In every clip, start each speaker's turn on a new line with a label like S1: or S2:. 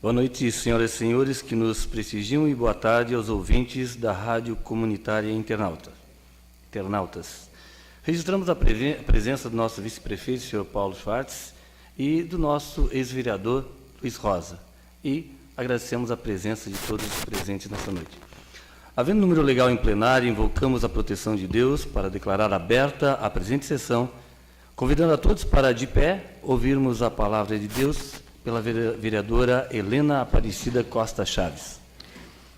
S1: Boa noite, senhoras e senhores que nos prestigiam, e boa tarde aos ouvintes da Rádio Comunitária Internautas. Registramos a presença do nosso vice-prefeito, senhor Paulo Schwartz, e do nosso ex-vereador, Luiz Rosa. E agradecemos a presença de todos os presentes nesta noite. Havendo número legal em plenário, invocamos a proteção de Deus para declarar aberta a presente sessão, convidando a todos para, de pé, ouvirmos a palavra de Deus pela vereadora Helena Aparecida Costa Chaves.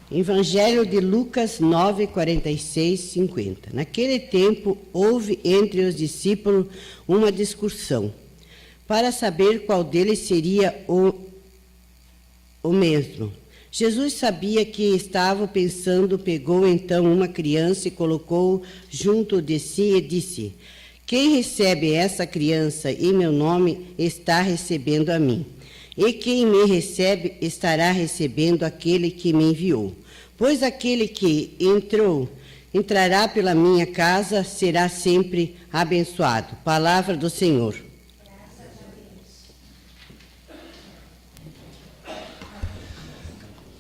S2: Evangelho de Lucas 9, 46, 50. Naquele tempo, houve entre os discípulos uma discussão, para saber qual deles seria o mesmo. Jesus sabia que estavam pensando, pegou então uma criança e colocou junto de si e disse: quem recebe essa criança em meu nome está recebendo a mim. E quem me recebe estará recebendo aquele que me enviou. Pois aquele que entrará pela minha casa será sempre abençoado. Palavra do Senhor.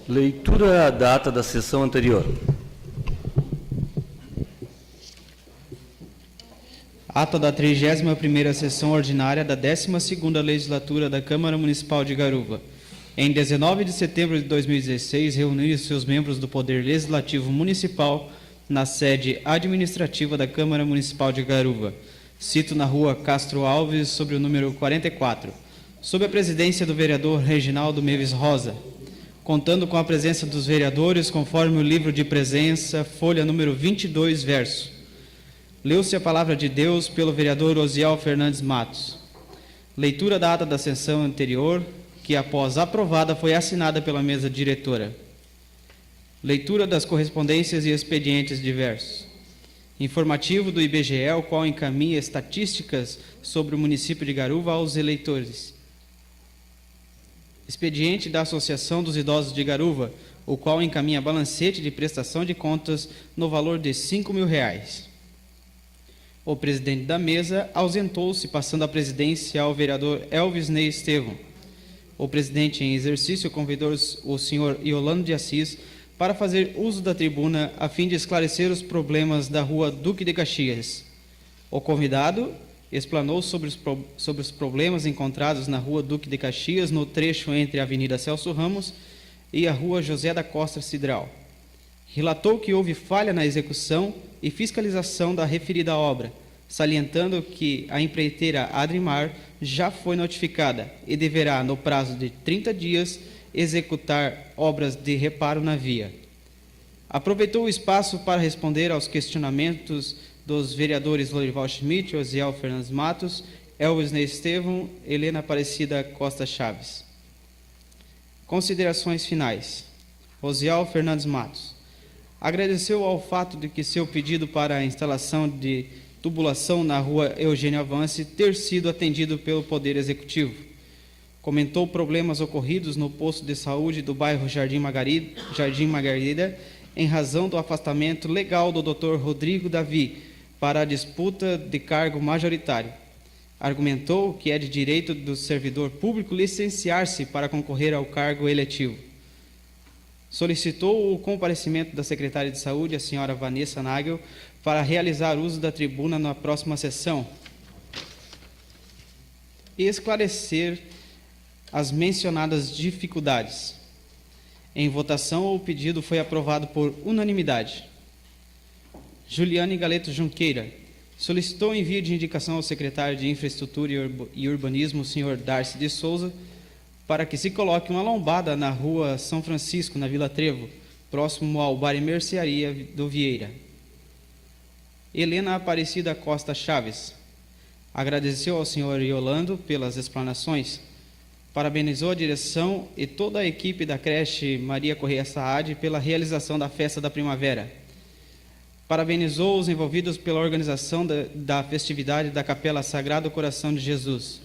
S1: Leitura da ata da sessão anterior.
S3: Ata da 31ª Sessão Ordinária da 12ª Legislatura da Câmara Municipal de Garuva. Em 19 de setembro de 2016, reuniram-se os membros do Poder Legislativo Municipal na sede administrativa da Câmara Municipal de Garuva. Cito na rua Castro Alves, sobre o número 44, sob a presidência do vereador Reginaldo Meves Rosa, contando com a presença dos vereadores, conforme o livro de presença, folha número 22, verso. Leu-se a palavra de Deus pelo vereador Osiel Fernandes Matos. Leitura da ata da sessão anterior, que após aprovada foi assinada pela mesa diretora. Leitura das correspondências e expedientes diversos. Informativo do IBGE, o qual encaminha estatísticas sobre o município de Garuva aos eleitores. Expediente da Associação dos Idosos de Garuva, o qual encaminha balancete de prestação de contas no valor de R$5.000. O presidente da mesa ausentou-se, passando a presidência ao vereador Elvis Ney Estevão. O presidente em exercício convidou o senhor Yolando de Assis para fazer uso da tribuna a fim de esclarecer os problemas da rua Duque de Caxias. O convidado explanou sobre os problemas encontrados na rua Duque de Caxias, no trecho entre a Avenida Celso Ramos e a rua José da Costa Cidral. Relatou que houve falha na execução e fiscalização da referida obra, salientando que a empreiteira Adrimar já foi notificada e deverá, no prazo de 30 dias, executar obras de reparo na via. Aproveitou o espaço para responder aos questionamentos dos vereadores Lorival Schmidt, Osiel Fernandes Matos, Elvis Ney Estevão, Helena Aparecida Costa Chaves. Considerações finais. Osiel Fernandes Matos agradeceu ao fato de que seu pedido para a instalação de tubulação na rua Eugênio Avance ter sido atendido pelo Poder Executivo. Comentou problemas ocorridos no posto de saúde do bairro Jardim Margarida em razão do afastamento legal do Dr. Rodrigo Davi para a disputa de cargo majoritário. Argumentou que é de direito do servidor público licenciar-se para concorrer ao cargo eletivo. Solicitou o comparecimento da secretária de Saúde, a senhora Vanessa Nagel, para realizar uso da tribuna na próxima sessão e esclarecer as mencionadas dificuldades. Em votação, o pedido foi aprovado por unanimidade. Juliane Galeto Junqueira solicitou o envio de indicação ao secretário de Infraestrutura e Urbanismo, senhor Darcy de Souza, para que se coloque uma lombada na rua São Francisco, na Vila Trevo, próximo ao bar e mercearia do Vieira. Helena Aparecida Costa Chaves agradeceu ao senhor Yolando pelas explanações, parabenizou a direção e toda a equipe da creche Maria Correia Saad pela realização da festa da primavera. Parabenizou os envolvidos pela organização da festividade da Capela Sagrado Coração de Jesus.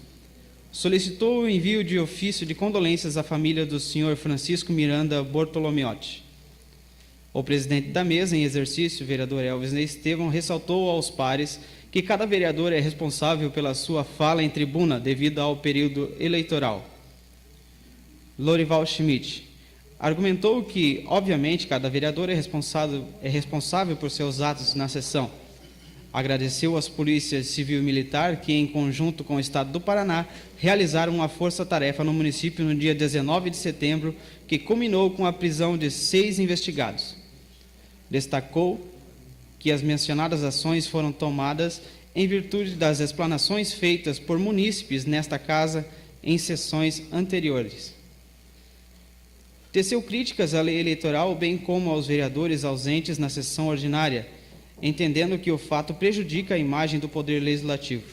S3: Solicitou o envio de ofício de condolências à família do senhor Francisco Miranda Bortolomiotti. O presidente da mesa, em exercício, o vereador Elvis Ney Estevão, ressaltou aos pares que cada vereador é responsável pela sua fala em tribuna devido ao período eleitoral. Lorival Schmidt argumentou que, obviamente, cada vereador é responsável por seus atos na sessão. Agradeceu às polícias civil e militar que, em conjunto com o Estado do Paraná, realizaram uma força-tarefa no município no dia 19 de setembro, que culminou com a prisão de 6 investigados. Destacou que as mencionadas ações foram tomadas em virtude das explanações feitas por munícipes nesta casa em sessões anteriores. Teceu críticas à lei eleitoral, bem como aos vereadores ausentes na sessão ordinária, entendendo que o fato prejudica a imagem do Poder Legislativo.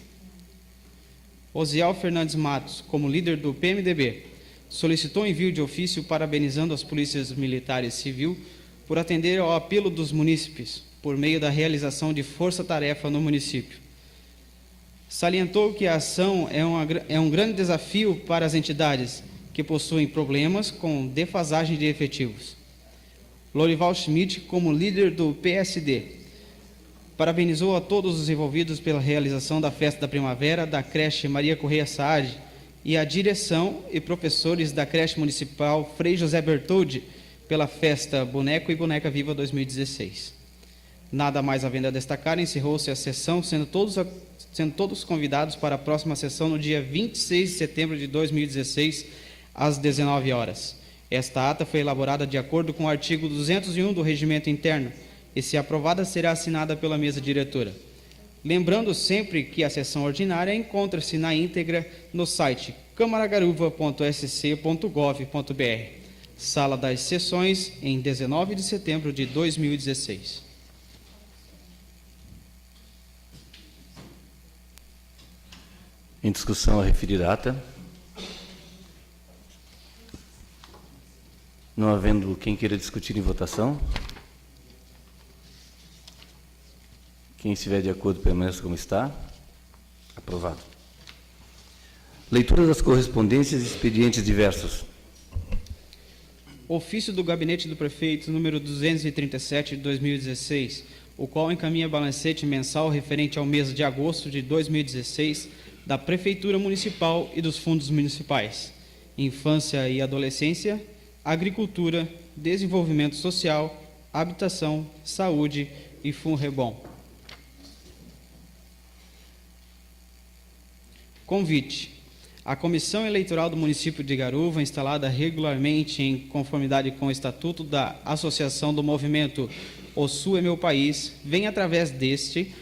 S3: Osiel Fernandes Matos, como líder do PMDB, solicitou envio de ofício parabenizando as polícias militares e civil por atender ao apelo dos munícipes, por meio da realização de força-tarefa no município. Salientou que a ação é um grande desafio para as entidades que possuem problemas com defasagem de efetivos. Lorival Schmidt, como líder do PSD, parabenizou a todos os envolvidos pela realização da Festa da Primavera da creche Maria Correia Saad e a direção e professores da creche municipal Frei José Bertoldi pela festa Boneco e Boneca Viva 2016. Nada mais havendo a destacar, encerrou-se a sessão, sendo todos convidados para a próxima sessão no dia 26 de setembro de 2016, às 19 horas. Esta ata foi elaborada de acordo com o artigo 201 do Regimento Interno e, se aprovada, será assinada pela mesa diretora. Lembrando sempre que a sessão ordinária encontra-se na íntegra no site camaragaruva.sc.gov.br, Sala das Sessões, em 19 de setembro de 2016.
S1: Em discussão a referida ata. Não havendo quem queira discutir em votação, quem estiver de acordo permaneça como está. Aprovado. Leitura das correspondências e expedientes diversos.
S3: Ofício do Gabinete do Prefeito, número 237 de 2016, o qual encaminha balancete mensal referente ao mês de agosto de 2016 da Prefeitura Municipal e dos fundos municipais, Infância e Adolescência, Agricultura, Desenvolvimento Social, Habitação, Saúde e Funrebom. Convite. A Comissão Eleitoral do município de Garuva, instalada regularmente em conformidade com o Estatuto da Associação do Movimento O Sul é Meu País, vem através deste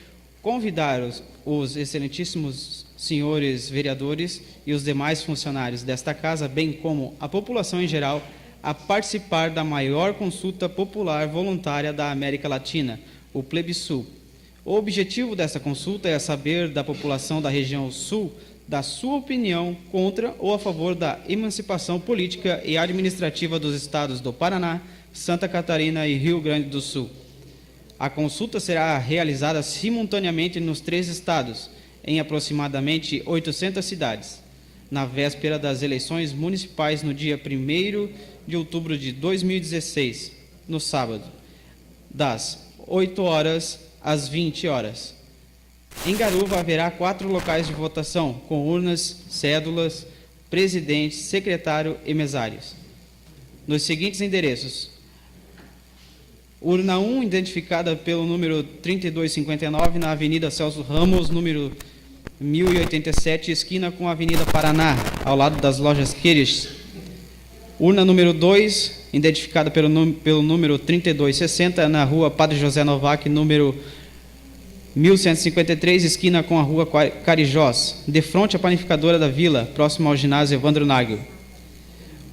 S3: convidar os excelentíssimos senhores vereadores e os demais funcionários desta casa, bem como a população em geral, a participar da maior consulta popular voluntária da América Latina, o Plebissul. O objetivo dessa consulta é saber da população da região sul da sua opinião contra ou a favor da emancipação política e administrativa dos estados do Paraná, Santa Catarina e Rio Grande do Sul. A consulta será realizada simultaneamente nos 3 estados, em aproximadamente 800 cidades, na véspera das eleições municipais no dia 1º de outubro de 2016, no sábado, das 8 horas às 20 horas. Em Garuva haverá 4 locais de votação, com urnas, cédulas, presidente, secretário e mesários. Nos seguintes endereços: urna 1, identificada pelo número 3259, na Avenida Celso Ramos, número 1087, esquina com a Avenida Paraná, ao lado das lojas Queires. Urna número 2, identificada pelo número 3260, na Rua Padre José Novac, número 1153, esquina com a Rua Carijós, de frente à panificadora da Vila, próximo ao ginásio Evandro Nagel.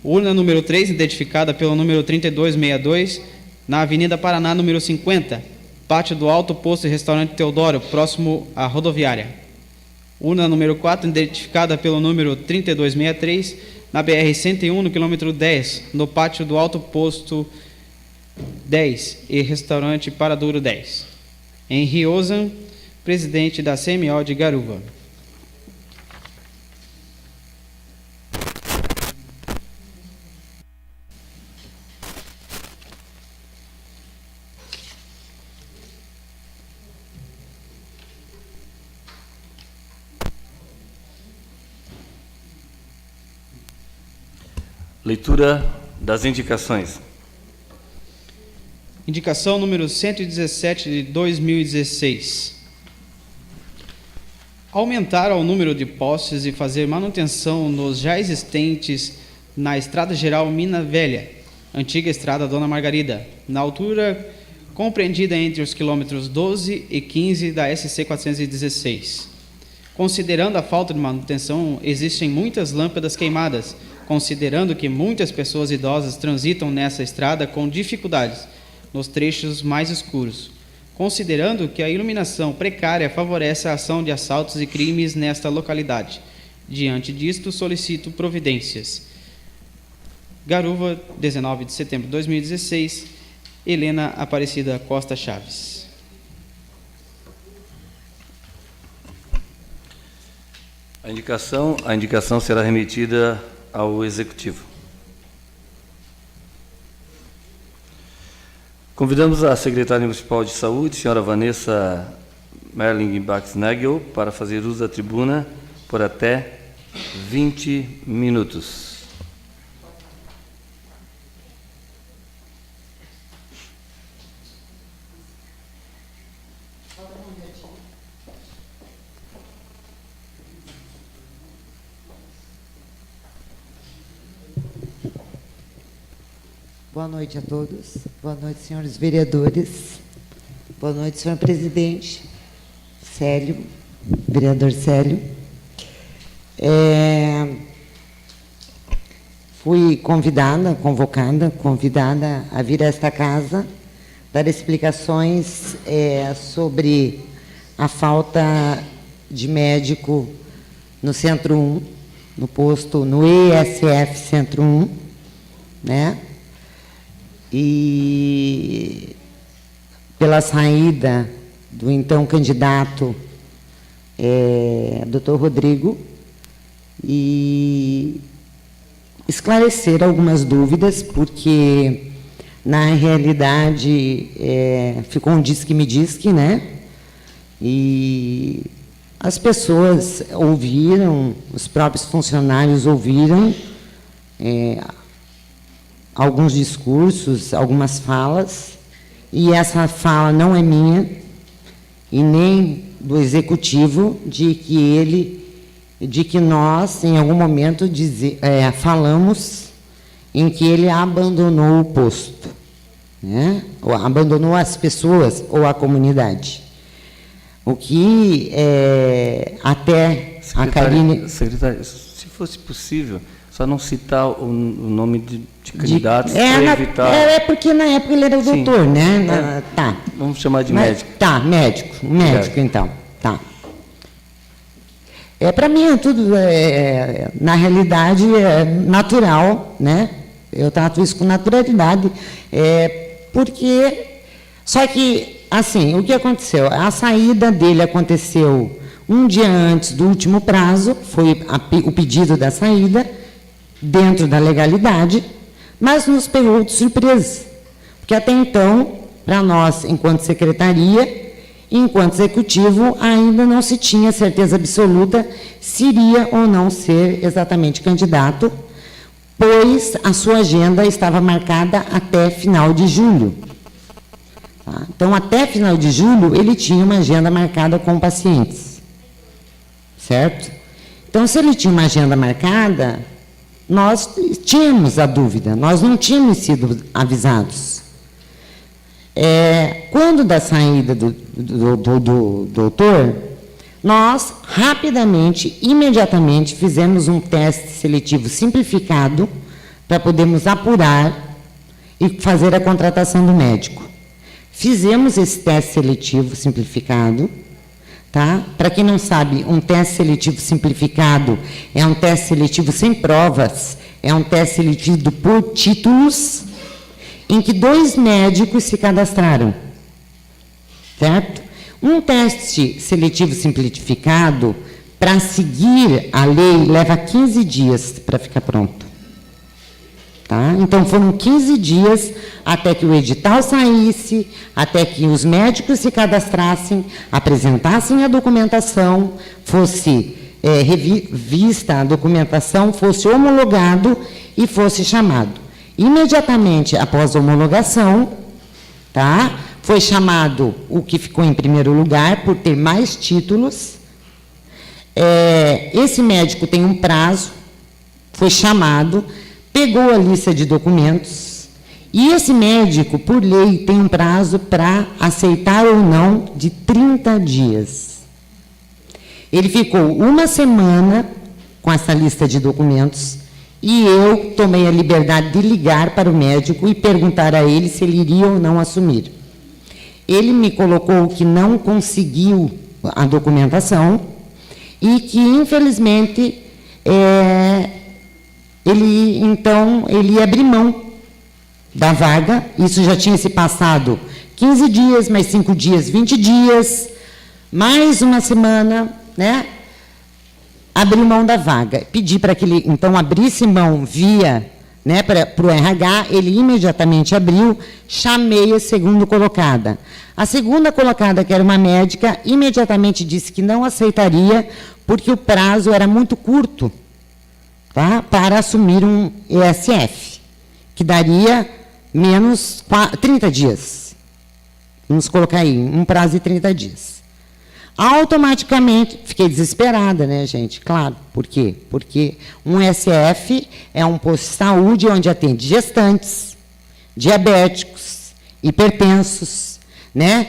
S3: Urna número 3, identificada pelo número 3262, na Avenida Paraná, número 50, pátio do Alto Posto e Restaurante Teodoro, próximo à rodoviária. Urna número 4, identificada pelo número 3263, na BR-101, no quilômetro 10, no pátio do Alto Posto 10 e Restaurante Paradouro 10. Henri Ozan, presidente da CMO de Garuva.
S1: Leitura das indicações.
S3: Indicação número 117 de 2016. Aumentar o número de postes e fazer manutenção nos já existentes na Estrada Geral Mina Velha, antiga Estrada Dona Margarida, na altura compreendida entre os quilômetros 12 e 15 da SC 416. Considerando a falta de manutenção, existem muitas lâmpadas queimadas, considerando que muitas pessoas idosas transitam nessa estrada com dificuldades nos trechos mais escuros, considerando que a iluminação precária favorece a ação de assaltos e crimes nesta localidade. Diante disto, solicito providências. Garuva, 19 de setembro de 2016, Helena Aparecida Costa Chaves.
S1: A indicação será remetida ao Executivo. Convidamos a Secretária Municipal de Saúde, senhora Vanessa Merling-Baxnagel, para fazer uso da tribuna por até 20 minutos.
S4: Boa noite a todos. Boa noite, senhores vereadores. Boa noite, senhor presidente Célio, vereador Célio. Fui convidada a vir a esta casa dar explicações sobre a falta de médico no Centro 1, no posto, no ESF Centro 1, né? E pela saída do então candidato Dr. Rodrigo, e esclarecer algumas dúvidas, porque na realidade ficou um diz-que-me-diz-que, né? E as pessoas ouviram, os próprios funcionários ouviram alguns discursos, algumas falas, e essa fala não é minha e nem do executivo, de que nós, em algum momento, falamos em que ele abandonou o posto, né? Ou abandonou as pessoas ou a comunidade. O que até a Karine...
S1: Secretária, se fosse possível, só não citar o nome de candidatos para evitar...
S4: porque na época ele era o doutor, né? Tá.
S1: Vamos chamar de médico.
S4: Tá, médico, então. Tá. Para mim é tudo, na realidade, é natural, né? Eu trato isso com naturalidade, porque... Só que, assim, o que aconteceu? A saída dele aconteceu um dia antes do último prazo, foi o pedido da saída, dentro da legalidade, mas nos pegou de surpresa, porque até então, para nós, enquanto secretaria, enquanto executivo, ainda não se tinha certeza absoluta se iria ou não ser exatamente candidato, pois a sua agenda estava marcada até final de julho. Tá? Então, até final de julho, ele tinha uma agenda marcada com pacientes. Certo? Então, se ele tinha uma agenda marcada, nós tínhamos a dúvida, nós não tínhamos sido avisados. Quando da saída do doutor, nós rapidamente, imediatamente, fizemos um teste seletivo simplificado para podermos apurar e fazer a contratação do médico. Fizemos esse teste seletivo simplificado. Tá? Para quem não sabe, um teste seletivo simplificado é um teste seletivo sem provas, é um teste seletivo por títulos, em que 2 médicos se cadastraram. Certo? Um teste seletivo simplificado, para seguir a lei, leva 15 dias para ficar pronto. Tá? Então, foram 15 dias até que o edital saísse, até que os médicos se cadastrassem, apresentassem a documentação, fosse vista a documentação, fosse homologado e fosse chamado. Imediatamente após a homologação, tá? Foi chamado o que ficou em primeiro lugar, por ter mais títulos. Esse médico tem um prazo, foi chamado, pegou a lista de documentos, e esse médico, por lei, tem um prazo para aceitar ou não de 30 dias. Ele ficou uma semana com essa lista de documentos e eu tomei a liberdade de ligar para o médico e perguntar a ele se ele iria ou não assumir. Ele me colocou que não conseguiu a documentação e que, infelizmente, ele ia abrir mão da vaga. Isso já tinha se passado 15 dias, mais 5 dias, 20 dias, mais uma semana, né? Abriu mão da vaga. Pedi para que ele, então, abrisse mão via, né, para o RH, ele imediatamente abriu, chamei a segunda colocada. A segunda colocada, que era uma médica, imediatamente disse que não aceitaria, porque o prazo era muito curto, tá, para assumir um ESF, que daria menos 30 dias. Vamos colocar aí, um prazo de 30 dias. Automaticamente, fiquei desesperada, né, gente? Claro, por quê? Porque um ESF é um posto de saúde onde atende gestantes, diabéticos, hipertensos, né?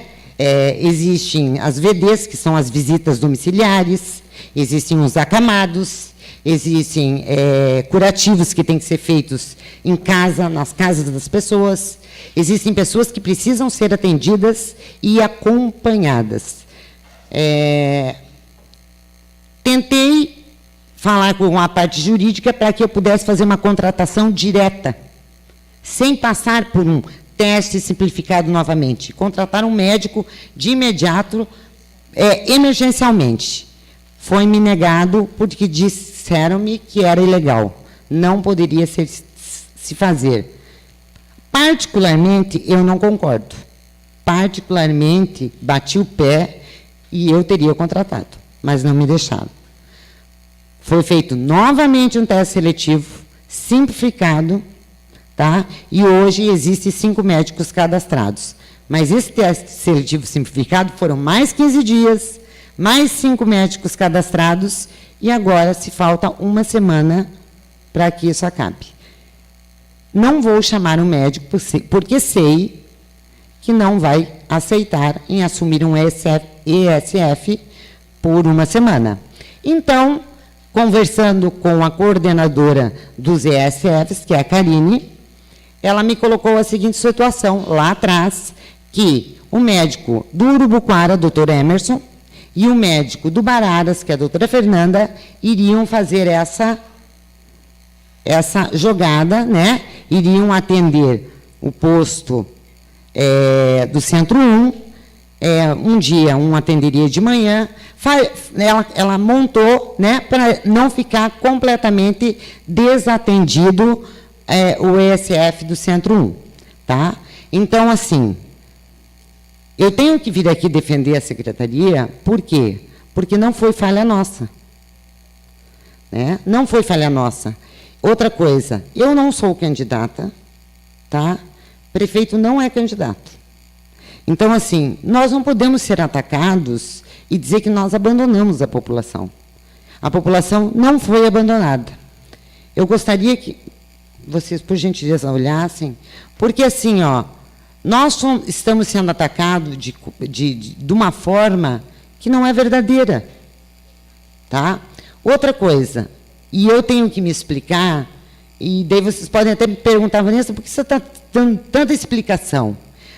S4: Existem as VDs, que são as visitas domiciliares, existem os acamados, existem curativos que têm que ser feitos em casa, nas casas das pessoas, existem pessoas que precisam ser atendidas e acompanhadas. Tentei falar com a parte jurídica para que eu pudesse fazer uma contratação direta, sem passar por um teste simplificado novamente. Contratar um médico de imediato, emergencialmente. Foi-me negado porque disseram-me que era ilegal. Não poderia se fazer. Particularmente, eu não concordo. Particularmente, bati o pé e eu teria contratado, mas não me deixaram. Foi feito novamente um teste seletivo, simplificado, tá? E hoje existem 5 médicos cadastrados. Mas esse teste seletivo simplificado foram mais 15 dias, mais 5 médicos cadastrados, e agora se falta uma semana para que isso acabe. Não vou chamar um médico, porque sei que não vai aceitar em assumir um ESF por uma semana. Então, conversando com a coordenadora dos ESFs, que é a Karine, ela me colocou a seguinte situação, lá atrás, que o médico do Urubuquara, doutor Emerson, e o médico do Bararas, que é a doutora Fernanda, iriam fazer essa jogada, né? Iriam atender o posto do Centro 1, um dia um atenderia de manhã, ela montou, né, para não ficar completamente desatendido o ESF do Centro 1. Tá? Então, assim, eu tenho que vir aqui defender a secretaria, por quê? Porque não foi falha nossa. Né? Não foi falha nossa. Outra coisa, eu não sou candidata, tá? Prefeito não é candidato. Então, assim, nós não podemos ser atacados e dizer que nós abandonamos a população. A população não foi abandonada. Eu gostaria que vocês, por gentileza, olhassem, porque, assim, ó, nós estamos sendo atacados de uma forma que não é verdadeira. Tá? Outra coisa, e eu tenho que me explicar, e daí vocês podem até me perguntar, Vanessa, por que você está dando tanta explicação?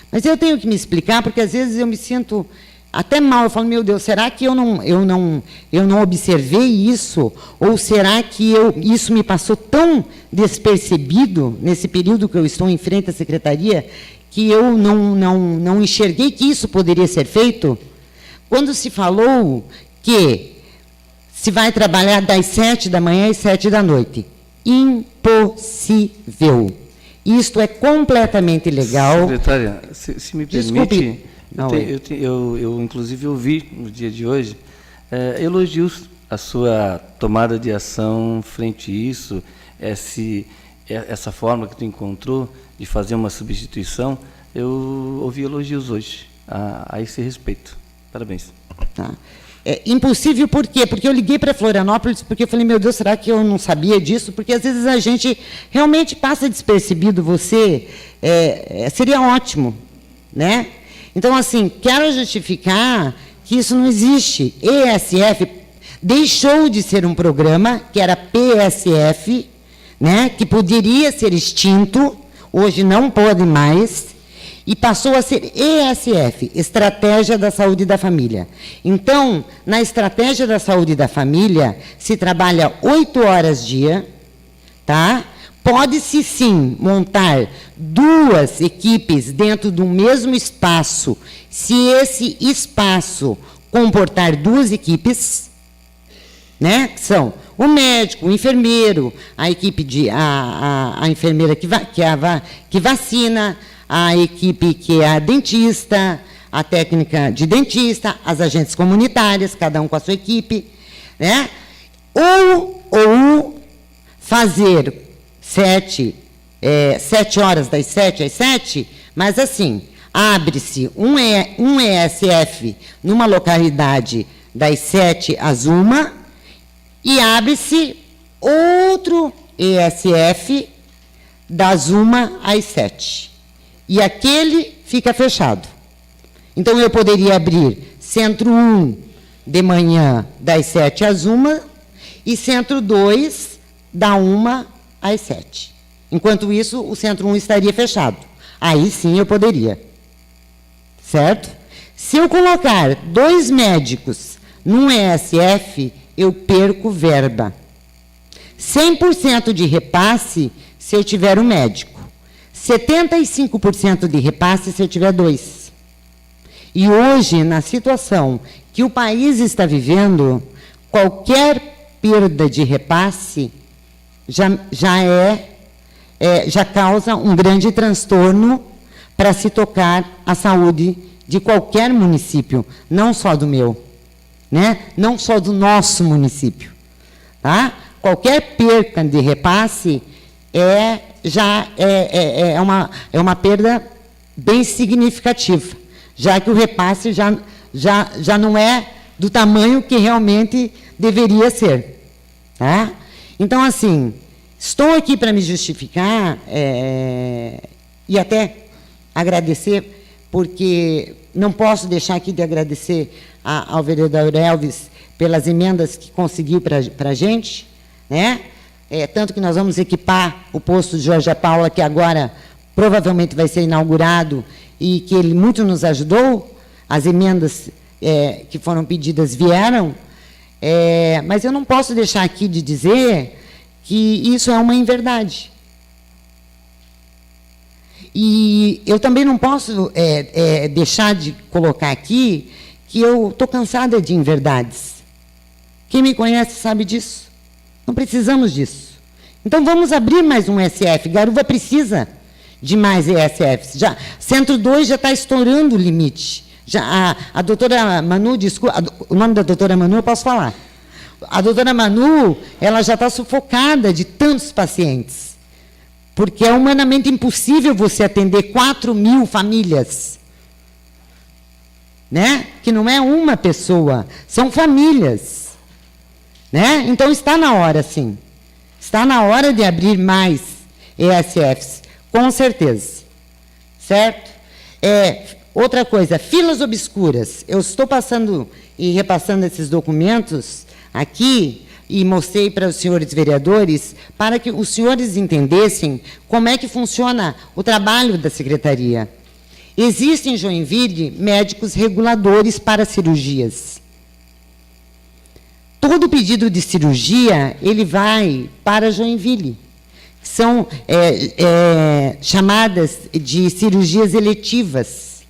S4: Mas eu tenho que me explicar, porque às vezes eu me sinto até mal. Eu falo, meu Deus, será que eu não observei isso? Ou será que isso me passou tão despercebido nesse período que eu estou em frente à secretaria, que eu não enxerguei que isso poderia ser feito? Quando se falou que se vai trabalhar das 7 da manhã às 7 da noite. Impossível. Isto é completamente ilegal.
S1: Secretária, se me permite, eu inclusive ouvi no dia de hoje elogios a sua tomada de ação frente a isso, essa forma que tu encontrou de fazer uma substituição, eu ouvi elogios hoje a esse respeito. Parabéns.
S4: Tá. É impossível por quê? Porque eu liguei para Florianópolis, porque eu falei, meu Deus, será que eu não sabia disso? Porque às vezes a gente realmente passa despercebido você, seria ótimo, né? Então, assim, quero justificar que isso não existe. ESF deixou de ser um programa, que era PSF, né, que poderia ser extinto, hoje não pode mais, e passou a ser ESF, Estratégia da Saúde da Família. Então, na Estratégia da Saúde da Família, se trabalha 8 horas dia, tá? Pode-se, sim, montar 2 equipes dentro do mesmo espaço, se esse espaço comportar 2 equipes, né? Que são o médico, o enfermeiro, a equipe a enfermeira que vacina, a equipe que é a dentista, a técnica de dentista, as agentes comunitárias, cada um com a sua equipe, né? Ou fazer 7 horas das 7 às 7, mas assim, abre-se um ESF numa localidade das 7 às 1 e abre-se outro ESF das 1 às 7. E aquele fica fechado. Então, eu poderia abrir Centro 1 de manhã, das 7 às 1, e Centro 2, da 1 às 7. Enquanto isso, o Centro 1 estaria fechado. Aí sim eu poderia. Certo? Se eu colocar 2 médicos num ESF, eu perco verba. 100% de repasse se eu tiver um médico. 75% de repasse se eu tiver 2. E hoje, na situação que o país está vivendo, qualquer perda de repasse já causa um grande transtorno para se tocar a saúde de qualquer município, não só do meu, né? Não só do nosso município. Tá? Qualquer perda de repasse é uma perda bem significativa, já que o repasse já não é do tamanho que realmente deveria ser. Tá? Então, assim, estou aqui para me justificar e até agradecer, porque não posso deixar aqui de agradecer ao vereador Elvis pelas emendas que conseguiu para a gente, né? Tanto que nós vamos equipar o posto de Jorge Paula, que agora provavelmente vai ser inaugurado, e que ele muito nos ajudou, as emendas que foram pedidas vieram, mas eu não posso deixar aqui de dizer que isso é uma inverdade. E eu também não posso deixar de colocar aqui que eu estou cansada de inverdades. Quem me conhece sabe disso. Não precisamos disso. Então, vamos abrir mais um SF. Garuva precisa de mais ESFs. Centro 2 já está estourando o limite. A doutora Manu, o nome da doutora Manu eu posso falar. A doutora Manu, ela já está sufocada de tantos pacientes. Porque é humanamente impossível você atender 4.000 famílias. Né? Que não é uma pessoa, são famílias. Né? Então, está na hora, sim. Está na hora de abrir mais ESFs, com certeza. Certo? Outra coisa, filas obscuras. Eu estou passando e repassando esses documentos aqui e mostrei para os senhores vereadores para que os senhores entendessem como é que funciona o trabalho da secretaria. Existem em Joinville médicos reguladores para cirurgias. Todo pedido de cirurgia, ele vai para Joinville. São chamadas de cirurgias eletivas,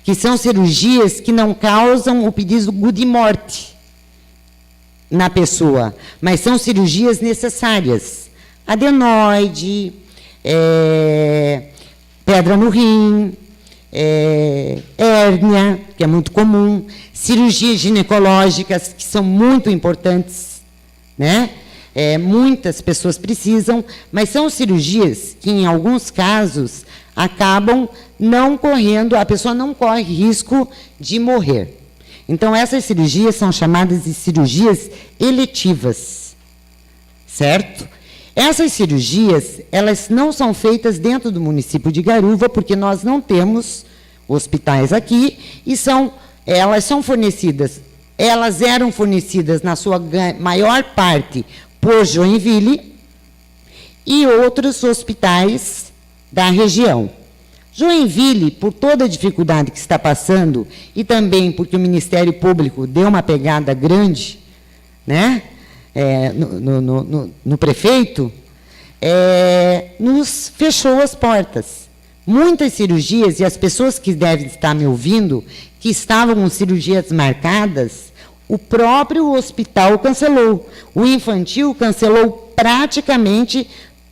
S4: que são cirurgias que não causam o pedido de morte na pessoa, mas são cirurgias necessárias. Adenoide, pedra no rim, hérnia, que é muito comum, cirurgias ginecológicas, que são muito importantes, né? Muitas pessoas precisam, mas são cirurgias que, em alguns casos, acabam não correndo, a pessoa não corre risco de morrer. Então, essas cirurgias são chamadas de cirurgias eletivas, certo? Essas cirurgias, elas não são feitas dentro do município de Garuva, porque nós não temos hospitais aqui, e elas são fornecidas, elas eram fornecidas, na sua maior parte, por Joinville e outros hospitais da região. Joinville, por toda a dificuldade que está passando, e também porque o Ministério Público deu uma pegada grande, né, no prefeito, nos fechou as portas. Muitas cirurgias, e as pessoas que devem estar me ouvindo, que estavam com cirurgias marcadas, o próprio hospital cancelou. O infantil cancelou praticamente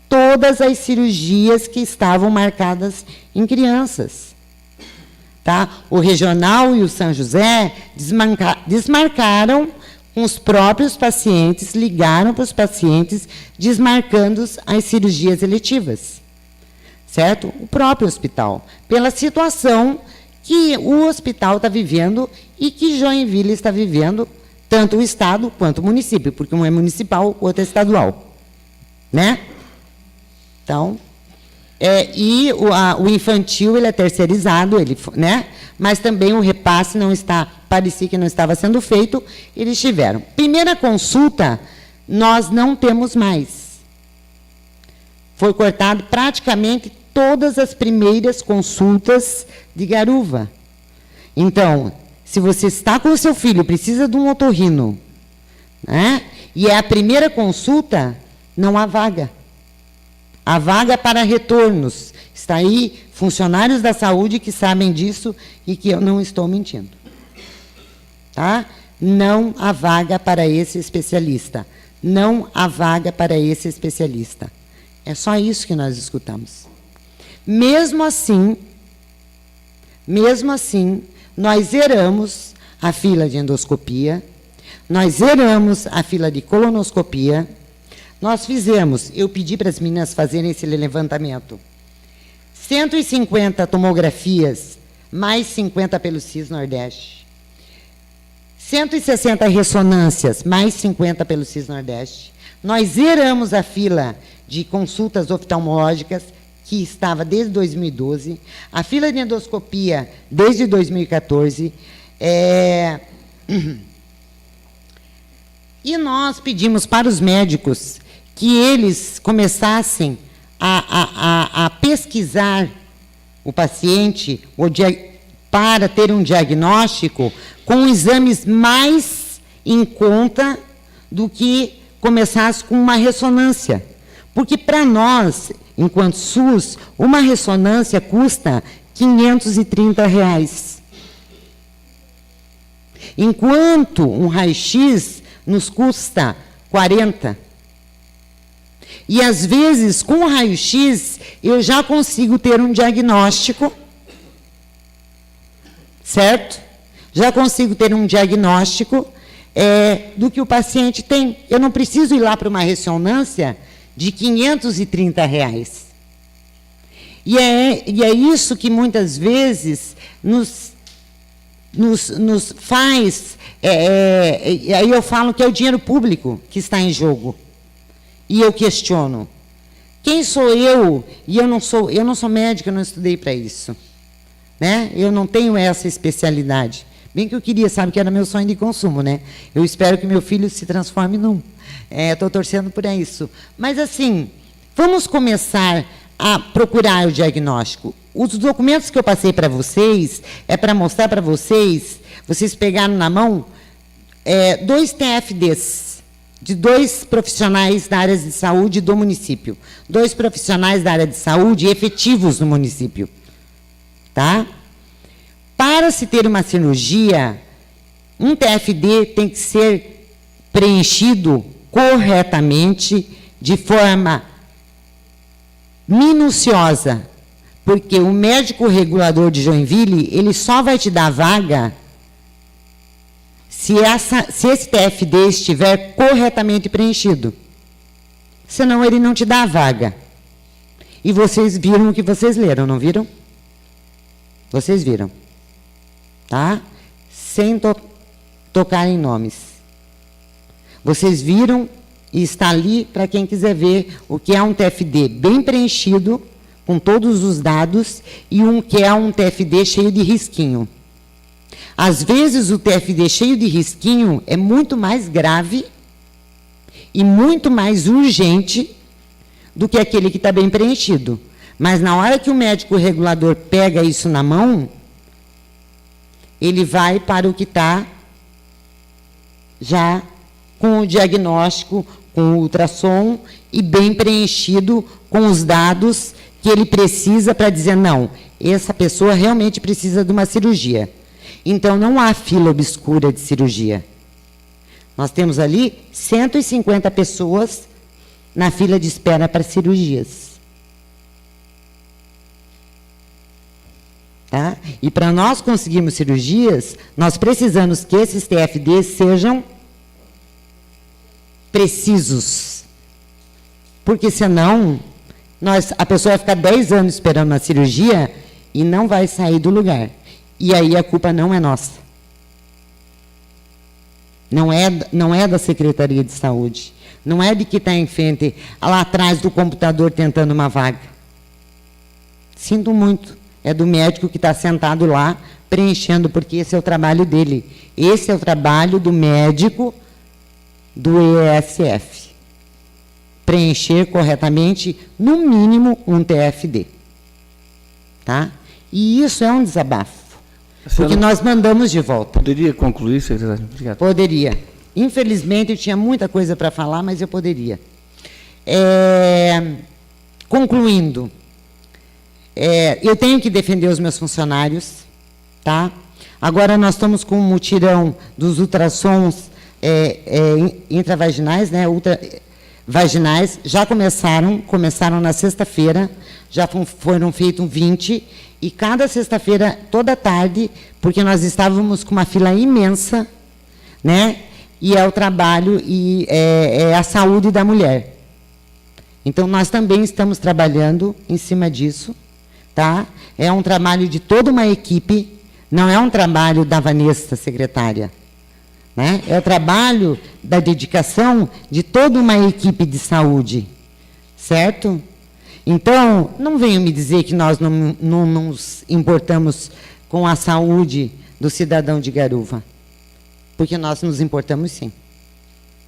S4: todas as cirurgias que estavam marcadas em crianças. Tá? O regional e o São José desmarcaram com os próprios pacientes, ligaram para os pacientes, desmarcando as cirurgias eletivas. Certo? O próprio hospital, pela situação que o hospital está vivendo e que Joinville está vivendo, tanto o Estado quanto o município, porque um é municipal, o outro é estadual. Né? Então, o infantil ele é terceirizado, né? Mas também o repasse não está, parecia que não estava sendo feito, eles tiveram. Primeira consulta, nós não temos mais. Foi cortado praticamente todas as primeiras consultas de Garuva. Então, se você está com o seu filho, precisa de um otorrino, né? E é a primeira consulta, não há vaga. A vaga para retornos. Está aí funcionários da saúde que sabem disso e que eu não estou mentindo. Tá? Não há vaga para esse especialista. Não há vaga para esse especialista. É só isso que nós escutamos. Mesmo assim, nós zeramos a fila de endoscopia, nós zeramos a fila de colonoscopia, nós fizemos, eu pedi para as meninas fazerem esse levantamento, 150 tomografias, mais 50 pelo CIS Nordeste, 160 ressonâncias, mais 50 pelo CIS Nordeste. Nós zeramos a fila de consultas oftalmológicas, que estava desde 2012, a fila de endoscopia desde 2014, e nós pedimos para os médicos que eles começassem a pesquisar o paciente para ter um diagnóstico com exames mais em conta do que começasse com uma ressonância. Porque para nós, enquanto SUS, uma ressonância custa R$ 530. Enquanto um raio-x nos custa 40. E, às vezes, com o raio-x, eu já consigo ter um diagnóstico, certo? Já consigo ter um diagnóstico do que o paciente tem. Eu não preciso ir lá para uma ressonância de R$ 530. E é isso que, muitas vezes, nos faz... aí eu falo que é o dinheiro público que está em jogo. E eu questiono. Quem sou eu? E eu não sou médica, eu não estudei para isso. Né? Eu não tenho essa especialidade. Bem que eu queria, sabe que era meu sonho de consumo, né? Eu espero que meu filho se transforme num. Estou torcendo por isso. Mas, assim, vamos começar a procurar o diagnóstico. Os documentos que eu passei para vocês, é para mostrar para vocês, vocês pegaram na mão, 2 TFDs, de 2 profissionais da área de saúde do município. 2 profissionais da área de saúde efetivos no município. Tá? Para se ter uma cirurgia, um TFD tem que ser preenchido corretamente, de forma minuciosa, Porque o médico regulador de Joinville, ele só vai te dar vaga se esse TFD estiver corretamente preenchido. Senão, ele não te dá a vaga. E vocês viram o que vocês leram, não viram? Vocês viram. Tá? Sem tocar em nomes. Vocês viram e está ali para quem quiser ver o que é um TFD bem preenchido, com todos os dados, e um que é um TFD cheio de risquinho. Às vezes, o TFD cheio de risquinho é muito mais grave e muito mais urgente do que aquele que está bem preenchido. Mas, na hora que o médico regulador pega isso na mão, ele vai para o que está já com o diagnóstico, com o ultrassom e bem preenchido com os dados que ele precisa para dizer, não, essa pessoa realmente precisa de uma cirurgia. Então, não há fila obscura de cirurgia. Nós temos ali 150 pessoas na fila de espera para cirurgias. Tá? E para nós conseguirmos cirurgias, nós precisamos que esses TFDs sejam precisos. Porque, senão, a pessoa vai ficar 10 anos esperando uma cirurgia e não vai sair do lugar. E aí a culpa não é nossa. Não é da Secretaria de Saúde. Não é de que está em frente, lá atrás do computador, tentando uma vaga. Sinto muito. É do médico que está sentado lá, preenchendo, porque esse é o trabalho dele. Esse é o trabalho do médico do ESF. Preencher corretamente, no mínimo, um TFD. Tá? E isso é um desabafo. Porque nós mandamos de volta.
S1: Poderia concluir, secretário? Obrigado.
S4: Poderia. Infelizmente, eu tinha muita coisa para falar, mas eu poderia. Concluindo, eu tenho que defender os meus funcionários, tá? Agora nós estamos com um mutirão dos ultrassons intravaginais, né? Vaginais, já começaram na sexta-feira, já foram feitos 20, e cada sexta-feira, toda tarde, porque nós estávamos com uma fila imensa, né? E é o trabalho e é a saúde da mulher. Então, nós também estamos trabalhando em cima disso, tá? É um trabalho de toda uma equipe, não é um trabalho da Vanessa, secretária, né? É o trabalho da dedicação de toda uma equipe de saúde, certo? Então, não venham me dizer que nós não nos importamos com a saúde do cidadão de Garuva, porque nós nos importamos sim,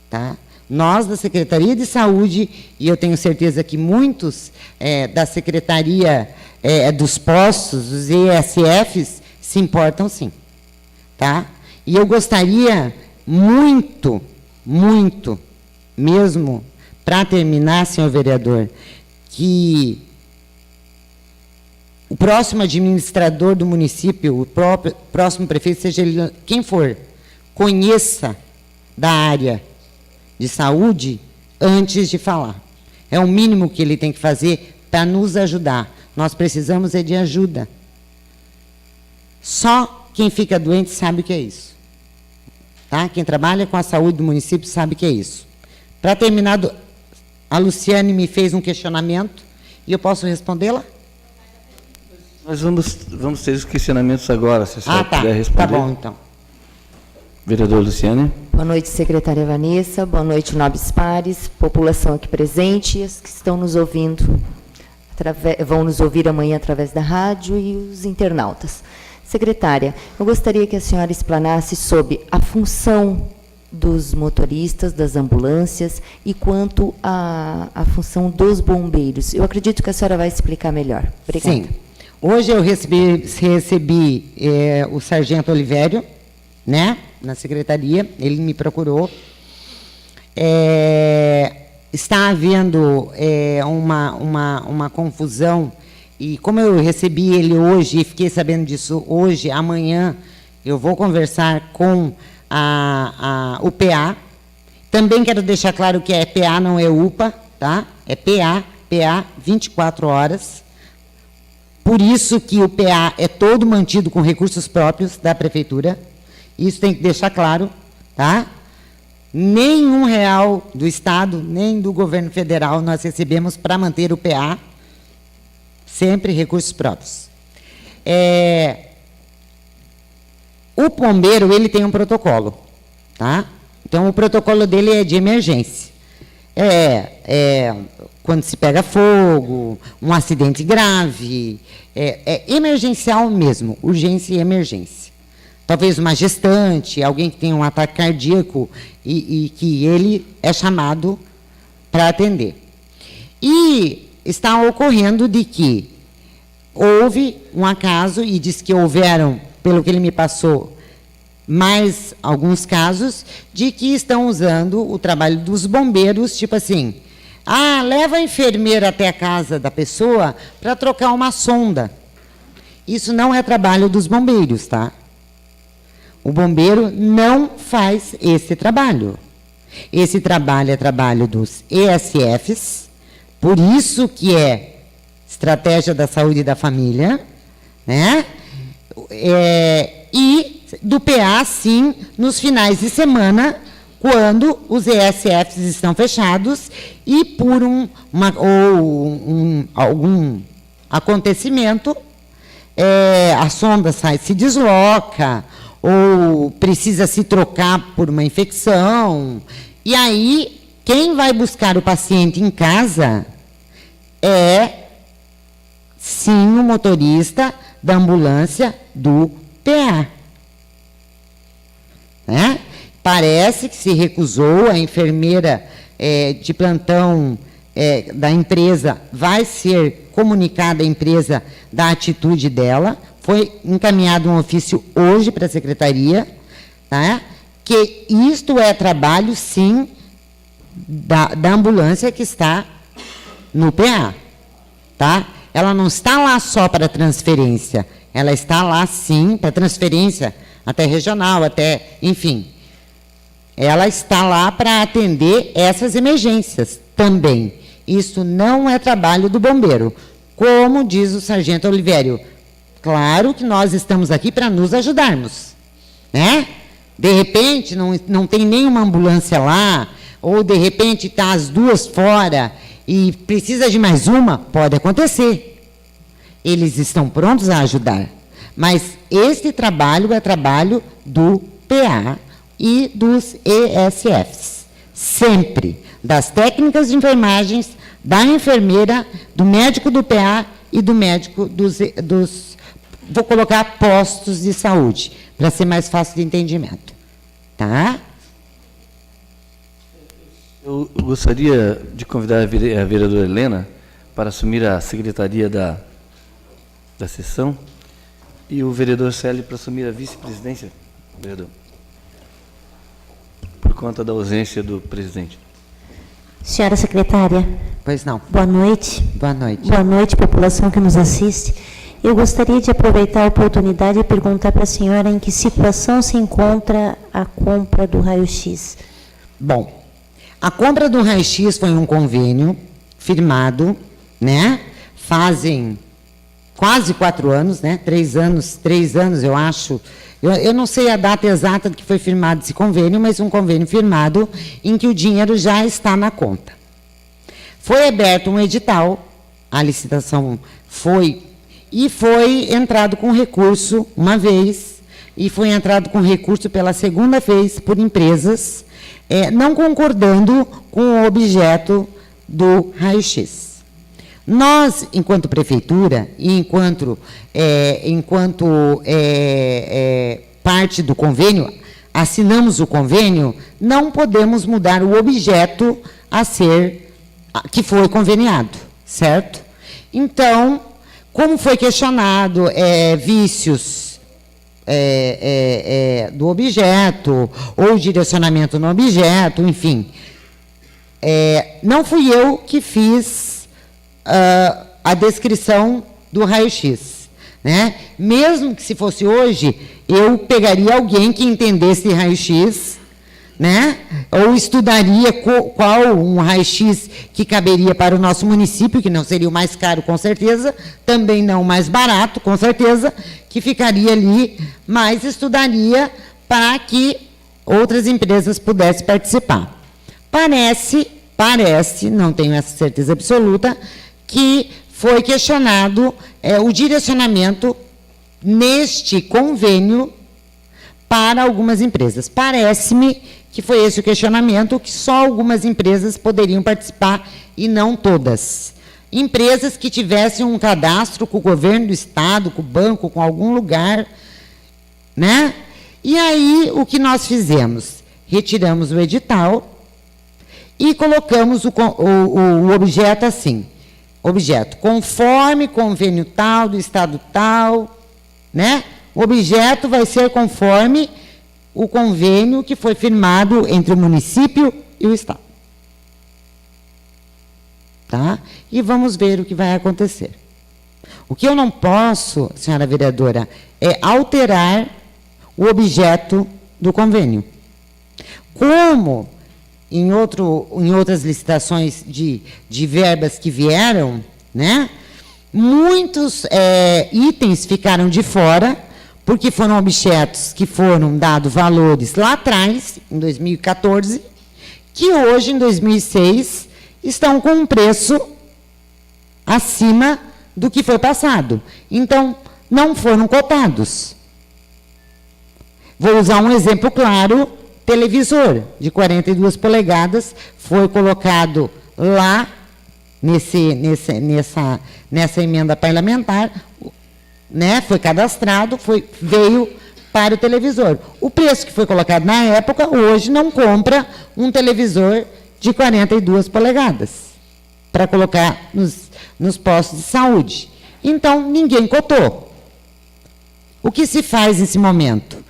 S4: tá? Nós, da Secretaria de Saúde, e eu tenho certeza que muitos da Secretaria dos postos, dos ESFs, se importam sim, tá? E eu gostaria muito, muito mesmo, para terminar, senhor vereador, que o próximo administrador do município, o próximo prefeito, seja ele quem for, conheça da área de saúde antes de falar. É o mínimo que ele tem que fazer para nos ajudar. Nós precisamos de ajuda. Só quem fica doente sabe o que é isso. Tá? Quem trabalha com a saúde do município sabe o que é isso. Para terminar, a Luciane me fez um questionamento e eu posso respondê-la?
S1: Nós vamos ter os questionamentos agora, se a senhora puder responder.
S4: Tá bom, então.
S1: Vereador Luciane.
S5: Boa noite, secretária Vanessa. Boa noite, nobres pares, população aqui presente e as que estão nos ouvindo, vão nos ouvir amanhã através da rádio e os internautas. Secretária, eu gostaria que a senhora explanasse sobre a função dos motoristas, das ambulâncias e quanto à função dos bombeiros. Eu acredito que a senhora vai explicar melhor. Obrigada.
S4: Sim. Hoje eu recebi o sargento Olivério, né, na secretaria, ele me procurou. Está havendo uma confusão, e como eu recebi ele hoje, e fiquei sabendo disso hoje, amanhã eu vou conversar com o PA. Também quero deixar claro que é PA, não é UPA, tá? É PA 24 horas. Por isso que o PA é todo mantido com recursos próprios da prefeitura. Isso tem que deixar claro, tá? Nem R$1 do Estado, nem do governo federal nós recebemos para manter o PA. Sempre recursos próprios. O bombeiro, ele tem um protocolo, tá? Então, o protocolo dele é de emergência. Quando se pega fogo, um acidente grave, emergencial mesmo, urgência e emergência. Talvez uma gestante, alguém que tenha um ataque cardíaco e que ele é chamado para atender. E está ocorrendo de que houve um acaso, e diz que houveram, pelo que ele me passou, mais alguns casos, de que estão usando o trabalho dos bombeiros, tipo assim, leva a enfermeira até a casa da pessoa para trocar uma sonda. Isso não é trabalho dos bombeiros, tá? O bombeiro não faz esse trabalho. Esse trabalho é trabalho dos ESFs, por isso que é estratégia da saúde da família, né? E do PA, sim, nos finais de semana, quando os ESFs estão fechados e por algum acontecimento, a sonda se desloca ou precisa se trocar por uma infecção. E aí, quem vai buscar o paciente em casa sim, o motorista da ambulância do PA. Né? Parece que se recusou, a enfermeira de plantão da empresa vai ser comunicada à empresa da atitude dela. Foi encaminhado um ofício hoje para a secretaria, tá? Que isto é trabalho, sim, da ambulância que está no PA. Tá? Ela não está lá só para transferência, ela está lá, sim, para transferência, até regional, enfim. Ela está lá para atender essas emergências também. Isso não é trabalho do bombeiro. Como diz o sargento Olivério, claro que nós estamos aqui para nos ajudarmos, né? De repente, não tem nenhuma ambulância lá, ou de repente está as duas fora e precisa de mais uma, pode acontecer. Eles estão prontos a ajudar. Mas este trabalho é trabalho do PA e dos ESFs. Sempre. Das técnicas de enfermagens, da enfermeira, do médico do PA e do médico dos vou colocar postos de saúde, para ser mais fácil de entendimento. Tá?
S1: Eu gostaria de convidar a vereadora Helena para assumir a secretaria da sessão e o vereador Célio para assumir a vice-presidência, vereador, por conta da ausência do presidente.
S6: Senhora secretária.
S4: Pois não.
S6: Boa noite.
S4: Boa noite.
S6: Boa noite, população que nos assiste. Eu gostaria de aproveitar a oportunidade e perguntar para a senhora em que situação se encontra a compra do raio-x.
S4: Bom, a compra do raio-x foi um convênio firmado, né? Fazem quase 4 anos, né? 3 anos, eu acho. Eu não sei a data exata de que foi firmado esse convênio, mas um convênio firmado em que o dinheiro já está na conta. Foi aberto um edital, a licitação foi entrado com recurso uma vez, e foi entrado com recurso pela segunda vez por empresas, não concordando com o objeto do raio-x. Nós, enquanto prefeitura, e enquanto parte do convênio, assinamos o convênio, não podemos mudar o objeto que foi conveniado, certo? Então, como foi questionado vícios do objeto, ou direcionamento no objeto, enfim, não fui eu que fiz a descrição do raio-x, né? Mesmo que se fosse hoje, eu pegaria alguém que entendesse raio-x, né? Ou estudaria qual um raio-x que caberia para o nosso município, que não seria o mais caro, com certeza, também não o mais barato, com certeza, que ficaria ali, mas estudaria para que outras empresas pudessem participar. Parece, não tenho essa certeza absoluta, que foi questionado o direcionamento neste convênio para algumas empresas. Parece-me que foi esse o questionamento, que só algumas empresas poderiam participar e não todas. Empresas que tivessem um cadastro com o governo do estado, com o banco, com algum lugar, né? E aí, o que nós fizemos? Retiramos o edital e colocamos o objeto assim, objeto, conforme convênio tal, do estado tal, né? O objeto vai ser conforme o convênio que foi firmado entre o município e o estado. Tá? E vamos ver o que vai acontecer. O que eu não posso, senhora vereadora, é alterar o objeto do convênio. Como em outras licitações de verbas que vieram, né, muitos itens ficaram de fora, porque foram objetos que foram dados valores lá atrás, em 2014, que hoje, em 2006, estão com um preço acima do que foi passado. Então, não foram cotados. Vou usar um exemplo claro: televisor de 42 polegadas foi colocado lá nessa emenda parlamentar, né, foi cadastrado, veio para o televisor. O preço que foi colocado na época, hoje não compra um televisor de 42 polegadas para colocar nos postos de saúde. Então, ninguém cotou. O que se faz nesse momento?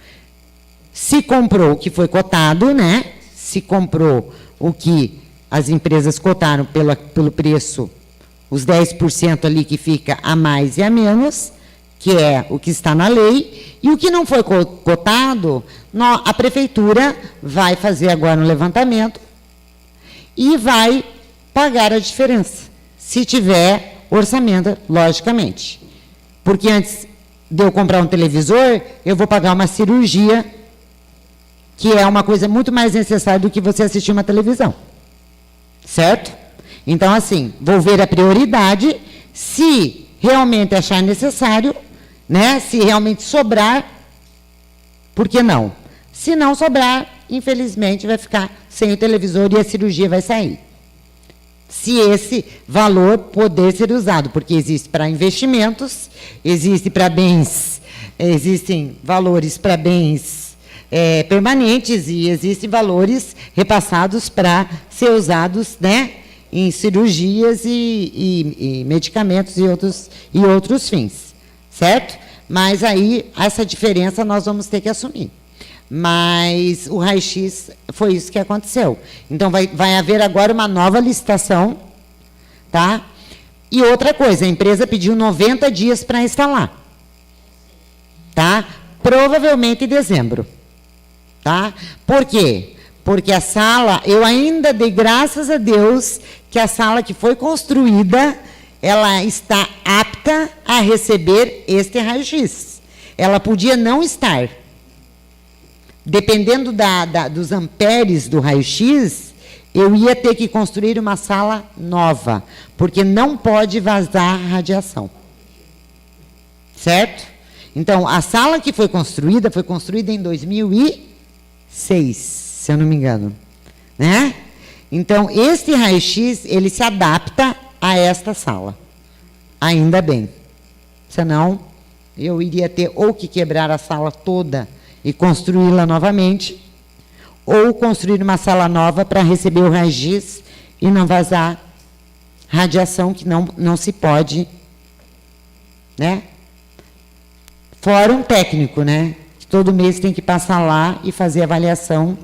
S4: Se comprou o que foi cotado, né? Se comprou o que as empresas cotaram pelo preço, os 10% ali que fica a mais e a menos, que é o que está na lei, e o que não foi cotado, a prefeitura vai fazer agora um levantamento e vai pagar a diferença, se tiver orçamento, logicamente. Porque antes de eu comprar um televisor, eu vou pagar uma cirurgia, que é uma coisa muito mais necessária do que você assistir uma televisão. Certo? Então, assim, vou ver a prioridade, se realmente achar necessário, né? Se realmente sobrar, por que não? Se não sobrar, infelizmente, vai ficar sem o televisor e a cirurgia vai sair. Se esse valor poder ser usado, porque existe para investimentos, existe para bens, existem valores para bens permanentes e existem valores repassados para ser usados, né, em cirurgias e medicamentos e outros fins. Certo? Mas aí, essa diferença nós vamos ter que assumir. Mas o raio-x foi isso que aconteceu. Então, vai haver agora uma nova licitação, tá? E outra coisa, a empresa pediu 90 dias para instalar. Tá? Provavelmente em dezembro. Tá? Por quê? Porque a sala, eu ainda dei graças a Deus que a sala que foi construída, ela está apta a receber este raio-x. Ela podia não estar. Dependendo dos amperes do raio-x, eu ia ter que construir uma sala nova, porque não pode vazar radiação. Certo? Então, a sala que foi construída em 2006, se eu não me engano. Né? Então, este raio-x, ele se adapta a esta sala. Ainda bem. Senão, eu iria ter ou que quebrar a sala toda e construí-la novamente, ou construir uma sala nova para receber o raio-x e não vazar radiação, que não se pode, né? Fórum técnico, né? Todo mês tem que passar lá e fazer avaliação.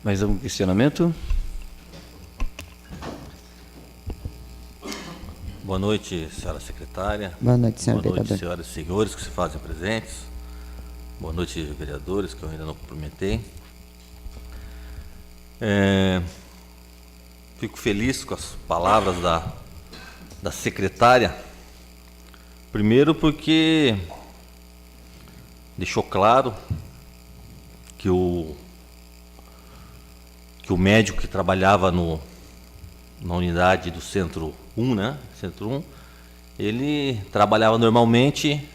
S1: Mais algum questionamento?
S7: Boa noite, senhora secretária.
S4: Boa noite, senhor
S7: vereador. Boa noite,
S4: vereador.
S7: senhoras e senhores que se fazem presentes. Boa noite, vereadores, que eu ainda não cumprimentei. Fico feliz com as palavras da secretária. Primeiro porque deixou claro que o médico que trabalhava na unidade do Centro 1, né? Centro 1, ele trabalhava normalmente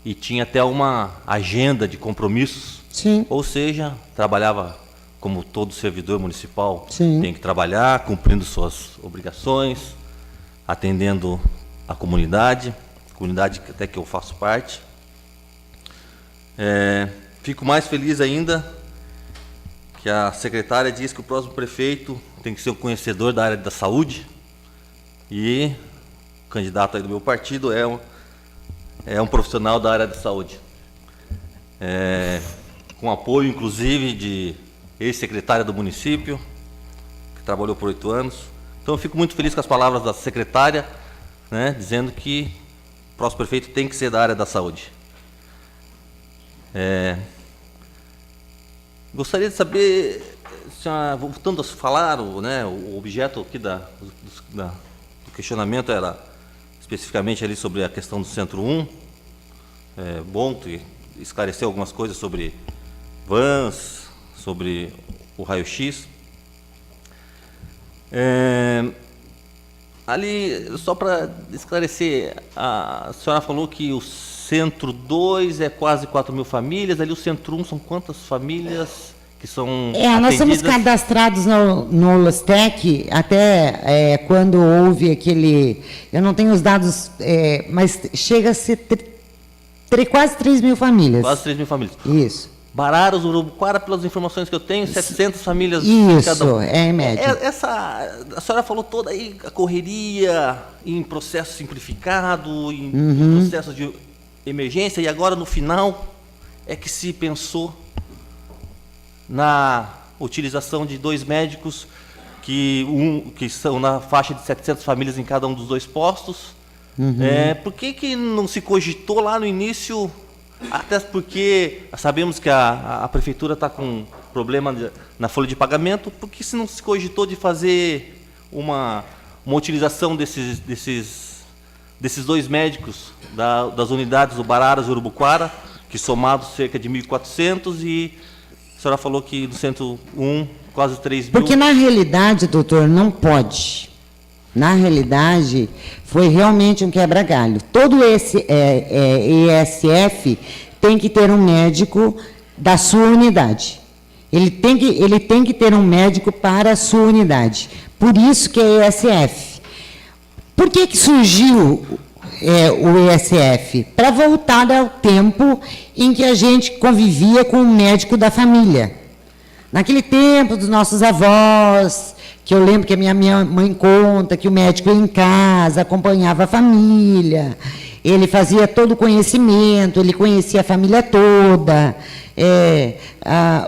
S7: e tinha até uma agenda de compromissos.
S4: Sim.
S7: Ou seja, trabalhava como todo servidor municipal.
S4: Sim.
S7: Tem que trabalhar, cumprindo suas obrigações, atendendo a comunidade até que eu faço parte. Fico mais feliz ainda que a secretária diz que o próximo prefeito tem que ser um conhecedor da área da saúde, e o candidato aí do meu partido é um profissional da área da saúde, com apoio inclusive de ex-secretária do município, que trabalhou por 8 anos. Então eu fico muito feliz com as palavras da secretária, né, dizendo que o próximo prefeito tem que ser da área da saúde. Gostaria de saber, senhora, voltando a falar, né, o objeto aqui do questionamento era especificamente ali sobre a questão do Centro 1. Bom esclarecer algumas coisas sobre vans, sobre o raio-x. Ali, só para esclarecer, a senhora falou que o Centro 2 é quase 4.000 famílias, ali o Centro 1 são quantas famílias que são
S4: Nós somos
S7: atendidas?
S4: cadastrados no LOSTEC, até quando houve aquele... Eu não tenho os dados, mas chega a ser quase 3.000 famílias.
S7: Quase 3.000 famílias.
S4: Isso.
S7: Bararos, Urubuquara, pelas informações que eu tenho, 700 famílias
S4: Isso,
S7: cada um.
S4: em média.
S7: A senhora falou toda aí a correria em processo simplificado, em processo de emergência, e agora no final é que se pensou na utilização de 2 médicos que são na faixa de 700 famílias em cada um dos 2 postos. Por que não se cogitou lá no início? Até porque sabemos que a prefeitura está com problema na folha de pagamento. Por que se não se cogitou de fazer uma utilização desses 2 médicos das unidades do Bararas e Urubuquara, que somados cerca de 1.400, e a senhora falou que do Centro 1 quase 3.000?
S4: Porque na realidade, doutor, não pode. Na realidade, foi realmente um quebra-galho. Todo esse ESF tem que ter um médico da sua unidade. Ele tem que ter um médico para a sua unidade. Por isso que é ESF. Por que surgiu o ESF? Para voltar ao tempo em que a gente convivia com o médico da família. Naquele tempo dos nossos avós, que eu lembro que a minha mãe conta que o médico ia em casa, acompanhava a família, ele fazia todo o conhecimento, ele conhecia a família toda.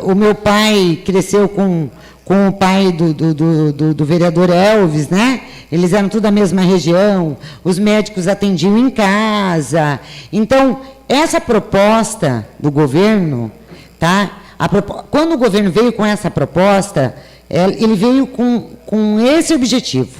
S4: O meu pai cresceu com o pai do vereador Elvis, né? Eles eram tudo da mesma região, os médicos atendiam em casa. Então, essa proposta do governo, tá? Quando o governo veio com essa proposta, ele veio com esse objetivo,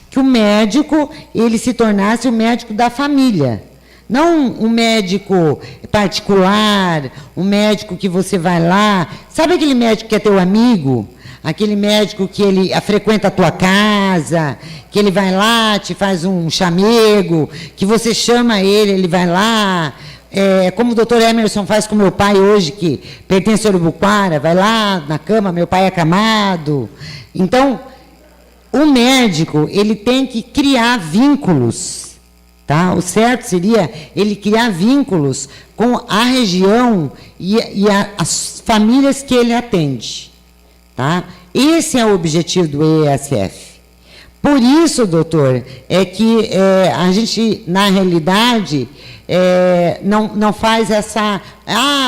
S4: que o médico ele se tornasse o médico da família, não um médico particular, um médico que você vai lá, sabe aquele médico que é teu amigo, aquele médico que ele frequenta a tua casa, que ele vai lá, te faz um chamego, que você chama ele vai lá. Como o doutor Emerson faz com meu pai hoje, que pertence ao Urubuquara, vai lá na cama, meu pai é acamado. Então, o médico, ele tem que criar vínculos, tá? O certo seria ele criar vínculos com a região e as famílias que ele atende, tá? Esse é o objetivo do ESF. Por isso, doutor, é que a gente, na realidade, não faz essa...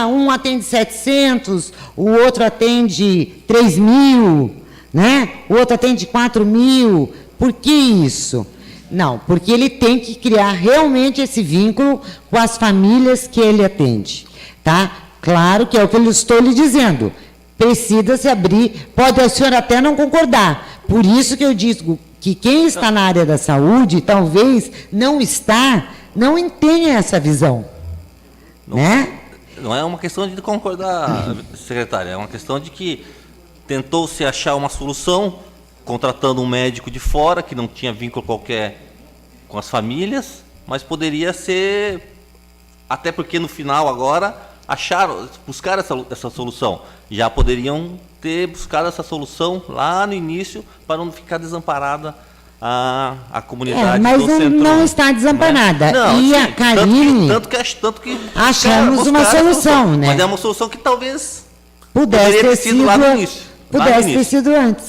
S4: um atende 700, o outro atende 3.000, né? O outro atende 4.000. Por que isso? Não, porque ele tem que criar realmente esse vínculo com as famílias que ele atende, tá? Claro que é o que eu estou lhe dizendo. Precisa se abrir, pode o senhor até não concordar. Por isso que eu digo que quem está na área da saúde, talvez não tenha essa visão. Né?
S7: Não é uma questão de concordar, secretária, é uma questão de que tentou-se achar uma solução, contratando um médico de fora, que não tinha vínculo qualquer com as famílias, mas poderia ser, até porque no final agora, buscar essa solução. Já poderiam ter buscado essa solução lá no início, para não ficar desamparada a comunidade
S4: mas
S7: do centro.
S4: não está desamparada.
S7: Né? Não,
S4: e
S7: sim,
S4: a Karine...
S7: Tanto que
S4: achamos uma solução, né?
S7: Mas é uma solução que talvez
S4: pudesse
S7: poderia
S4: ter sido
S7: lá no início.
S4: Pudesse ter sido antes.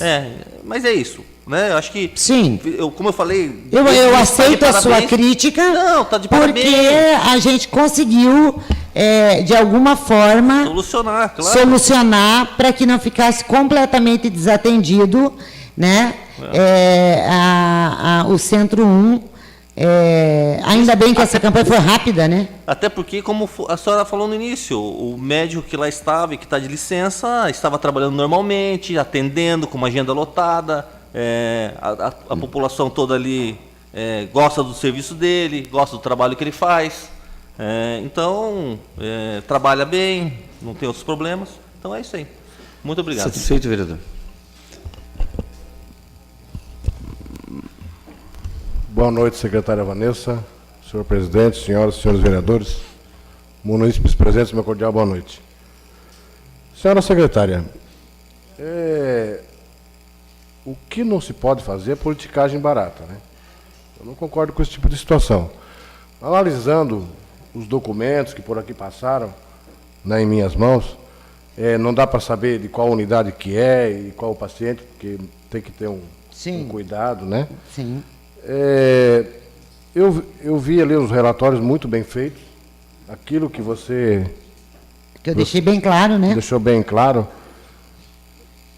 S7: Mas é isso. Né? Eu acho que,
S4: sim.
S7: Como eu falei...
S4: Eu aceito a sua crítica,
S7: não, tá de parabéns.
S4: Porque a gente conseguiu, de alguma forma, solucionar para que não ficasse completamente desatendido, né? O Centro 1, ainda bem que essa campanha foi rápida, né?
S7: Até porque, como a senhora falou no início, o médico que lá estava e que está de licença, estava trabalhando normalmente, atendendo com uma agenda lotada, a população toda ali gosta do serviço dele, gosta do trabalho que ele faz, então trabalha bem, não tem outros problemas, então é isso aí. Muito obrigado.
S1: Satisfeito, vereador.
S8: Boa noite, secretária Vanessa, senhor presidente, senhoras e senhores vereadores, munícipes presentes, meu cordial boa noite. Senhora secretária, o que não se pode fazer é politicagem barata, né? Eu não concordo com esse tipo de situação. Analisando os documentos que por aqui passaram, né, em minhas mãos, não dá para saber de qual unidade que é e qual o paciente, porque tem que ter um cuidado, né?
S4: Sim.
S8: Eu vi ali os relatórios muito bem feitos, aquilo que você...
S4: Que eu deixei bem claro, né?
S8: Deixou bem claro.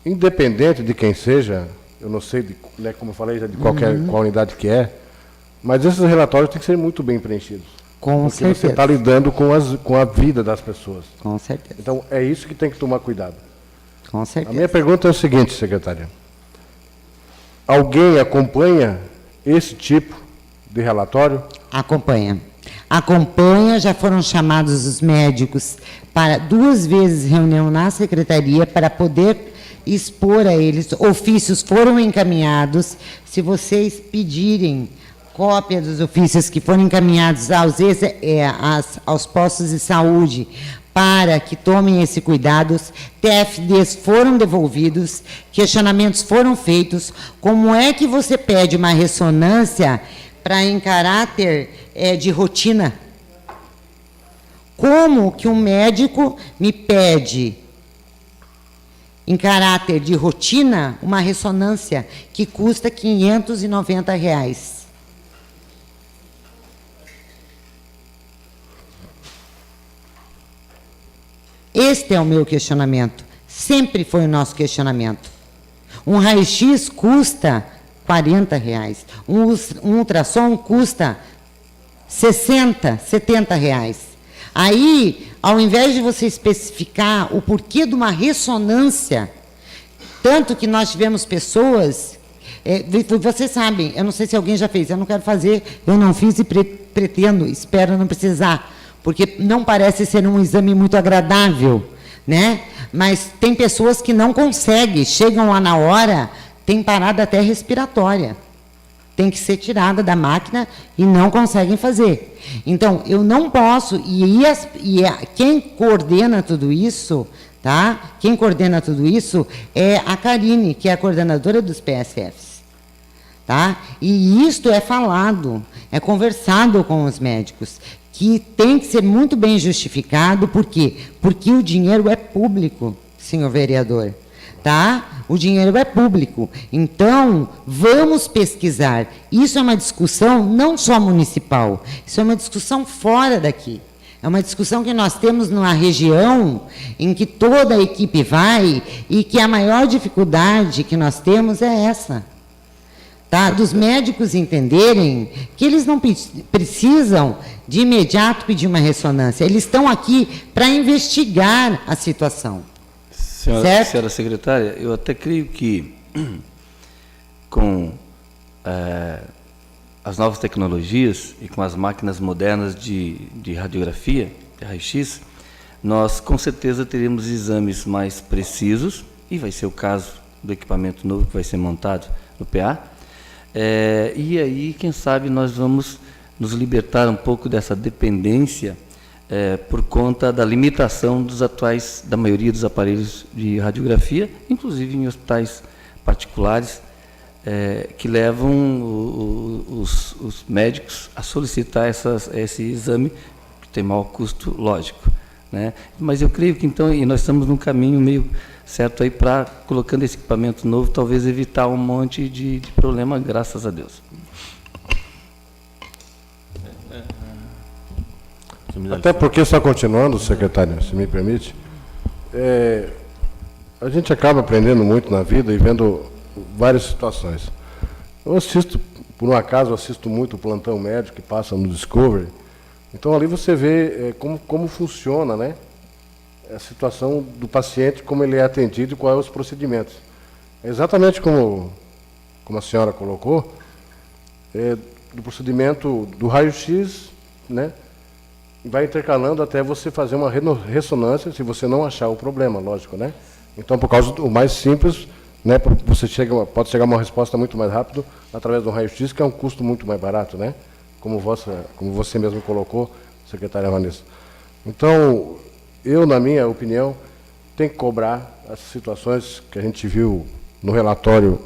S8: Independente de quem seja, eu não sei, né, como eu falei, de qual unidade que é, mas esses relatórios têm que ser muito bem preenchidos.
S4: Com
S8: porque
S4: certeza.
S8: você está lidando com a vida das pessoas.
S4: Com certeza.
S8: Então, é isso que tem que tomar cuidado.
S4: Com certeza.
S8: A minha pergunta é o seguinte, secretária. Alguém acompanha esse tipo de relatório?
S4: Acompanha. Já foram chamados os médicos para 2 vezes reunião na secretaria para poder expor a eles. Ofícios foram encaminhados. Se vocês pedirem cópia dos ofícios que foram encaminhados aos postos de saúde para que tomem esse cuidado, TFDs foram devolvidos, questionamentos foram feitos. Como é que você pede uma ressonância em caráter de rotina? Como que um médico me pede, em caráter de rotina, uma ressonância que custa R$ 590? Este é o meu questionamento. Sempre foi o nosso questionamento. Um raio-x custa R$ 40. Um ultrassom custa R$ 70. Aí, ao invés de você especificar o porquê de uma ressonância, tanto que nós tivemos pessoas, vocês sabem, eu não sei se alguém já fez, eu não quero fazer, eu não fiz e pretendo, espero não precisar, porque não parece ser um exame muito agradável, né? Mas tem pessoas que não conseguem, chegam lá na hora, tem parada até respiratória. Tem que ser tirada da máquina e não conseguem fazer. Então, eu não posso, quem coordena tudo isso, tá? Quem coordena tudo isso é a Karine, que é a coordenadora dos PSFs. Tá? E isto é falado, é conversado com os médicos, que tem que ser muito bem justificado, por quê? Porque o dinheiro é público, senhor vereador. Tá? O dinheiro é público. Então, vamos pesquisar. Isso é uma discussão não só municipal, isso é uma discussão fora daqui. É uma discussão que nós temos numa região em que toda a equipe vai e que a maior dificuldade que nós temos é essa. tá? Dos médicos entenderem que eles não precisam de imediato pedir uma ressonância. Eles estão aqui para investigar a situação.
S1: Senhora secretária, eu até creio que com as novas tecnologias e com as máquinas modernas de radiografia, de raio-x, nós com certeza teremos exames mais precisos, e vai ser o caso do equipamento novo que vai ser montado no PA, e aí, quem sabe, nós vamos nos libertar um pouco dessa dependência por conta da limitação da maioria dos aparelhos de radiografia, inclusive em hospitais particulares, que levam os médicos a solicitar esse exame, que tem maior custo, lógico, né? Mas eu creio que, então, e nós estamos num caminho meio certo aí para, colocando esse equipamento novo, talvez evitar um monte de problema, graças a Deus.
S8: Até porque, só continuando, secretário, se me permite, a gente acaba aprendendo muito na vida e vendo várias situações. Eu assisto, por um acaso, assisto muito o plantão médico que passa no Discovery. Então, ali você vê como funciona, né, a situação do paciente, como ele é atendido e quais os procedimentos. É exatamente como a senhora colocou, do procedimento do raio-x, né, vai intercalando até você fazer uma ressonância, se você não achar o problema, lógico, né? Então, por causa do mais simples, né, você pode chegar a uma resposta muito mais rápido através do raio-x, que é um custo muito mais barato, né? Como você mesmo colocou, secretária Vanessa. Então, eu, na minha opinião, tenho que cobrar as situações que a gente viu no relatório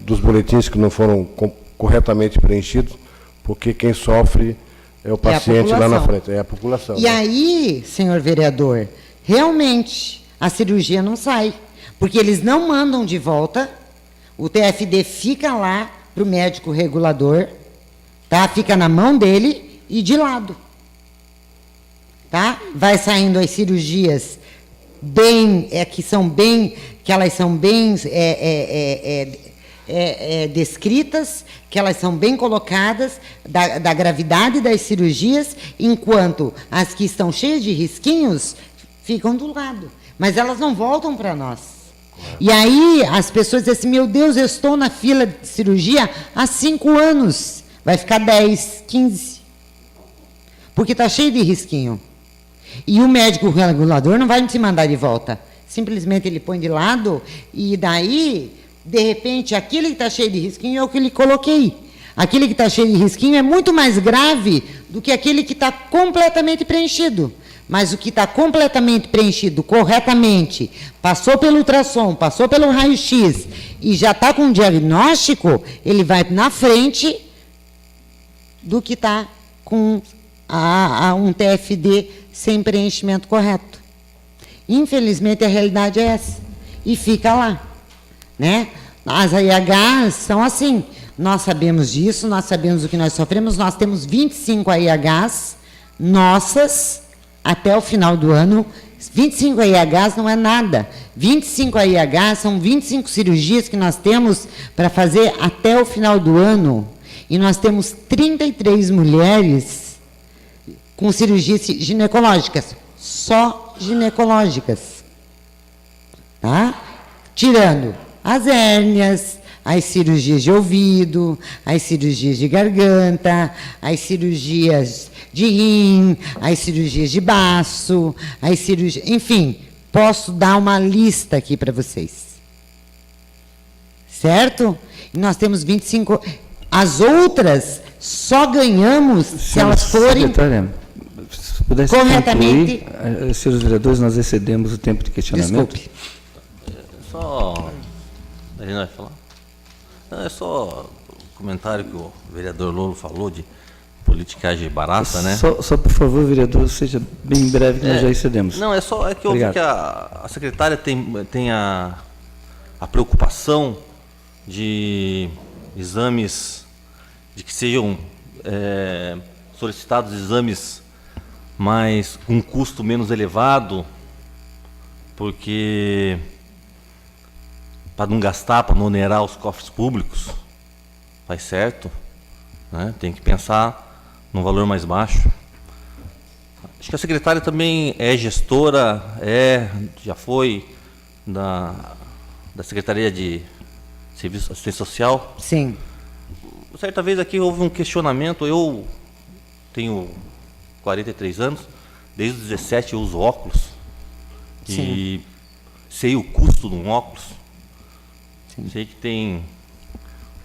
S8: dos boletins que não foram corretamente preenchidos, porque quem sofre é o paciente lá na frente, é a população.
S4: E
S8: né?
S4: aí, senhor vereador, realmente a cirurgia não sai, porque eles não mandam de volta, o TFD fica lá para o médico regulador, tá? Fica na mão dele e de lado. Tá? Vai saindo as cirurgias que elas são bem descritas, que elas são bem colocadas, da gravidade das cirurgias, enquanto as que estão cheias de risquinhos ficam do lado. Mas elas não voltam para nós. E aí as pessoas dizem assim, meu Deus, eu estou na fila de cirurgia há 5 anos. Vai ficar 10, 15. Porque está cheio de risquinho. E o médico regulador não vai te mandar de volta. Simplesmente ele põe de lado e daí, de repente, aquele que está cheio de risquinho é o que ele coloquei. Aquele que está cheio de risquinho é muito mais grave do que aquele que está completamente preenchido. Mas o que está completamente preenchido corretamente, passou pelo ultrassom, passou pelo raio-x e já está com um diagnóstico, ele vai na frente do que está com um TFD sem preenchimento correto. Infelizmente, a realidade é essa. E fica lá. Né? As AIHs são assim. Nós sabemos disso, nós sabemos o que nós sofremos. Nós temos 25 AIHs nossas até o final do ano. 25 AIHs não é nada. 25 AIHs são 25 cirurgias que nós temos para fazer até o final do ano. E nós temos 33 mulheres com cirurgias ginecológicas, só ginecológicas, tá? Tirando as hérnias, as cirurgias de ouvido, as cirurgias de garganta, as cirurgias de rim, as cirurgias de baço, as cirurgias... Enfim, posso dar uma lista aqui para vocês. Certo? E nós temos 25... As outras só ganhamos se elas forem...
S1: Secretária, se pudesse
S4: corretamente...
S1: concluir, senhores vereadores, nós excedemos o tempo de questionamento.
S4: Desculpe.
S7: Só... A gente vai falar? Não, é só o comentário que o vereador Lolo falou de politicagem barata, né?
S1: Só, por favor, vereador, seja bem breve, que nós já excedemos.
S7: Não, é que eu vi que a secretária tem a preocupação de exames, de que sejam solicitados exames mais com um custo menos elevado, porque para não gastar, para não onerar os cofres públicos, faz certo, né? Tem que pensar num valor mais baixo. Acho que a secretária também é gestora, já foi da Secretaria de Serviço Assistência Social.
S4: Sim.
S7: Certa vez aqui houve um questionamento, eu tenho 43 anos, desde os 17 eu uso óculos.
S4: Sim.
S7: E sei o custo de um óculos.
S4: Sim.
S7: Sei que tem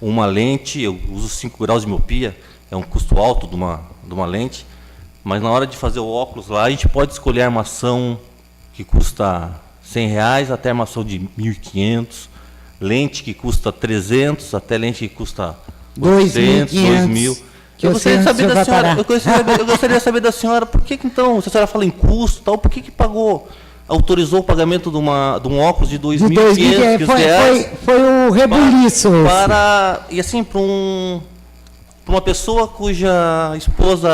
S7: uma lente, eu uso 5 graus de miopia, é um custo alto de uma lente, mas na hora de fazer o óculos lá, a gente pode escolher a armação que custa R$100 até a armação de 1.500, lente que custa 300 até lente que custa 800, 2.000. Eu gostaria de saber da senhora, eu gostaria de saber da senhora, por que então, se a senhora fala em custo, tal, por que autorizou o pagamento de um óculos de 2.500 reais?
S4: Foi o rebuliço.
S7: E assim, para uma pessoa cuja esposa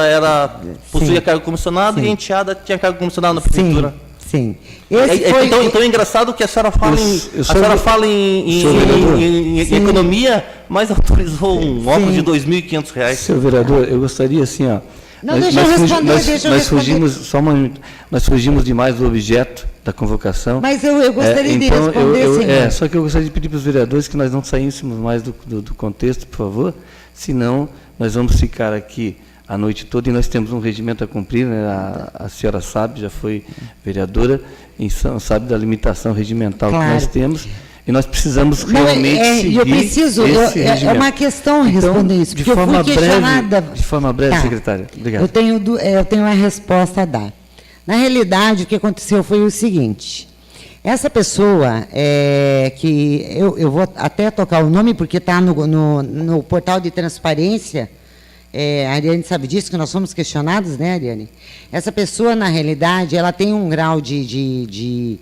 S7: possuía cargo comissionado, e a enteada tinha cargo comissionado na prefeitura.
S4: Sim.
S7: Então é engraçado que a senhora fala em economia, mas autorizou um óculos de R$2.500.
S1: Senhor vereador, eu gostaria assim, ó.
S4: Não, deixa eu responder.
S1: Nós fugimos demais do objeto da convocação.
S4: Mas eu gostaria de responder, senhor.
S1: Só que eu gostaria de pedir para os vereadores que nós não saíssemos mais do contexto, por favor, senão nós vamos ficar aqui a noite toda e nós temos um regimento a cumprir, né? A senhora sabe, já foi vereadora, e sabe da limitação regimental que nós temos. E nós precisamos realmente seguir esse regimento.
S4: É uma questão responder isso, porque eu fui questionada.
S1: De forma breve, secretária. Obrigado.
S4: Eu tenho uma resposta a dar. Na realidade, o que aconteceu foi o seguinte. Essa pessoa, que eu vou até tocar o nome, porque está no portal de transparência, a Ariane sabe disso, que nós somos questionados, né, Ariane? Essa pessoa, na realidade, ela tem um grau de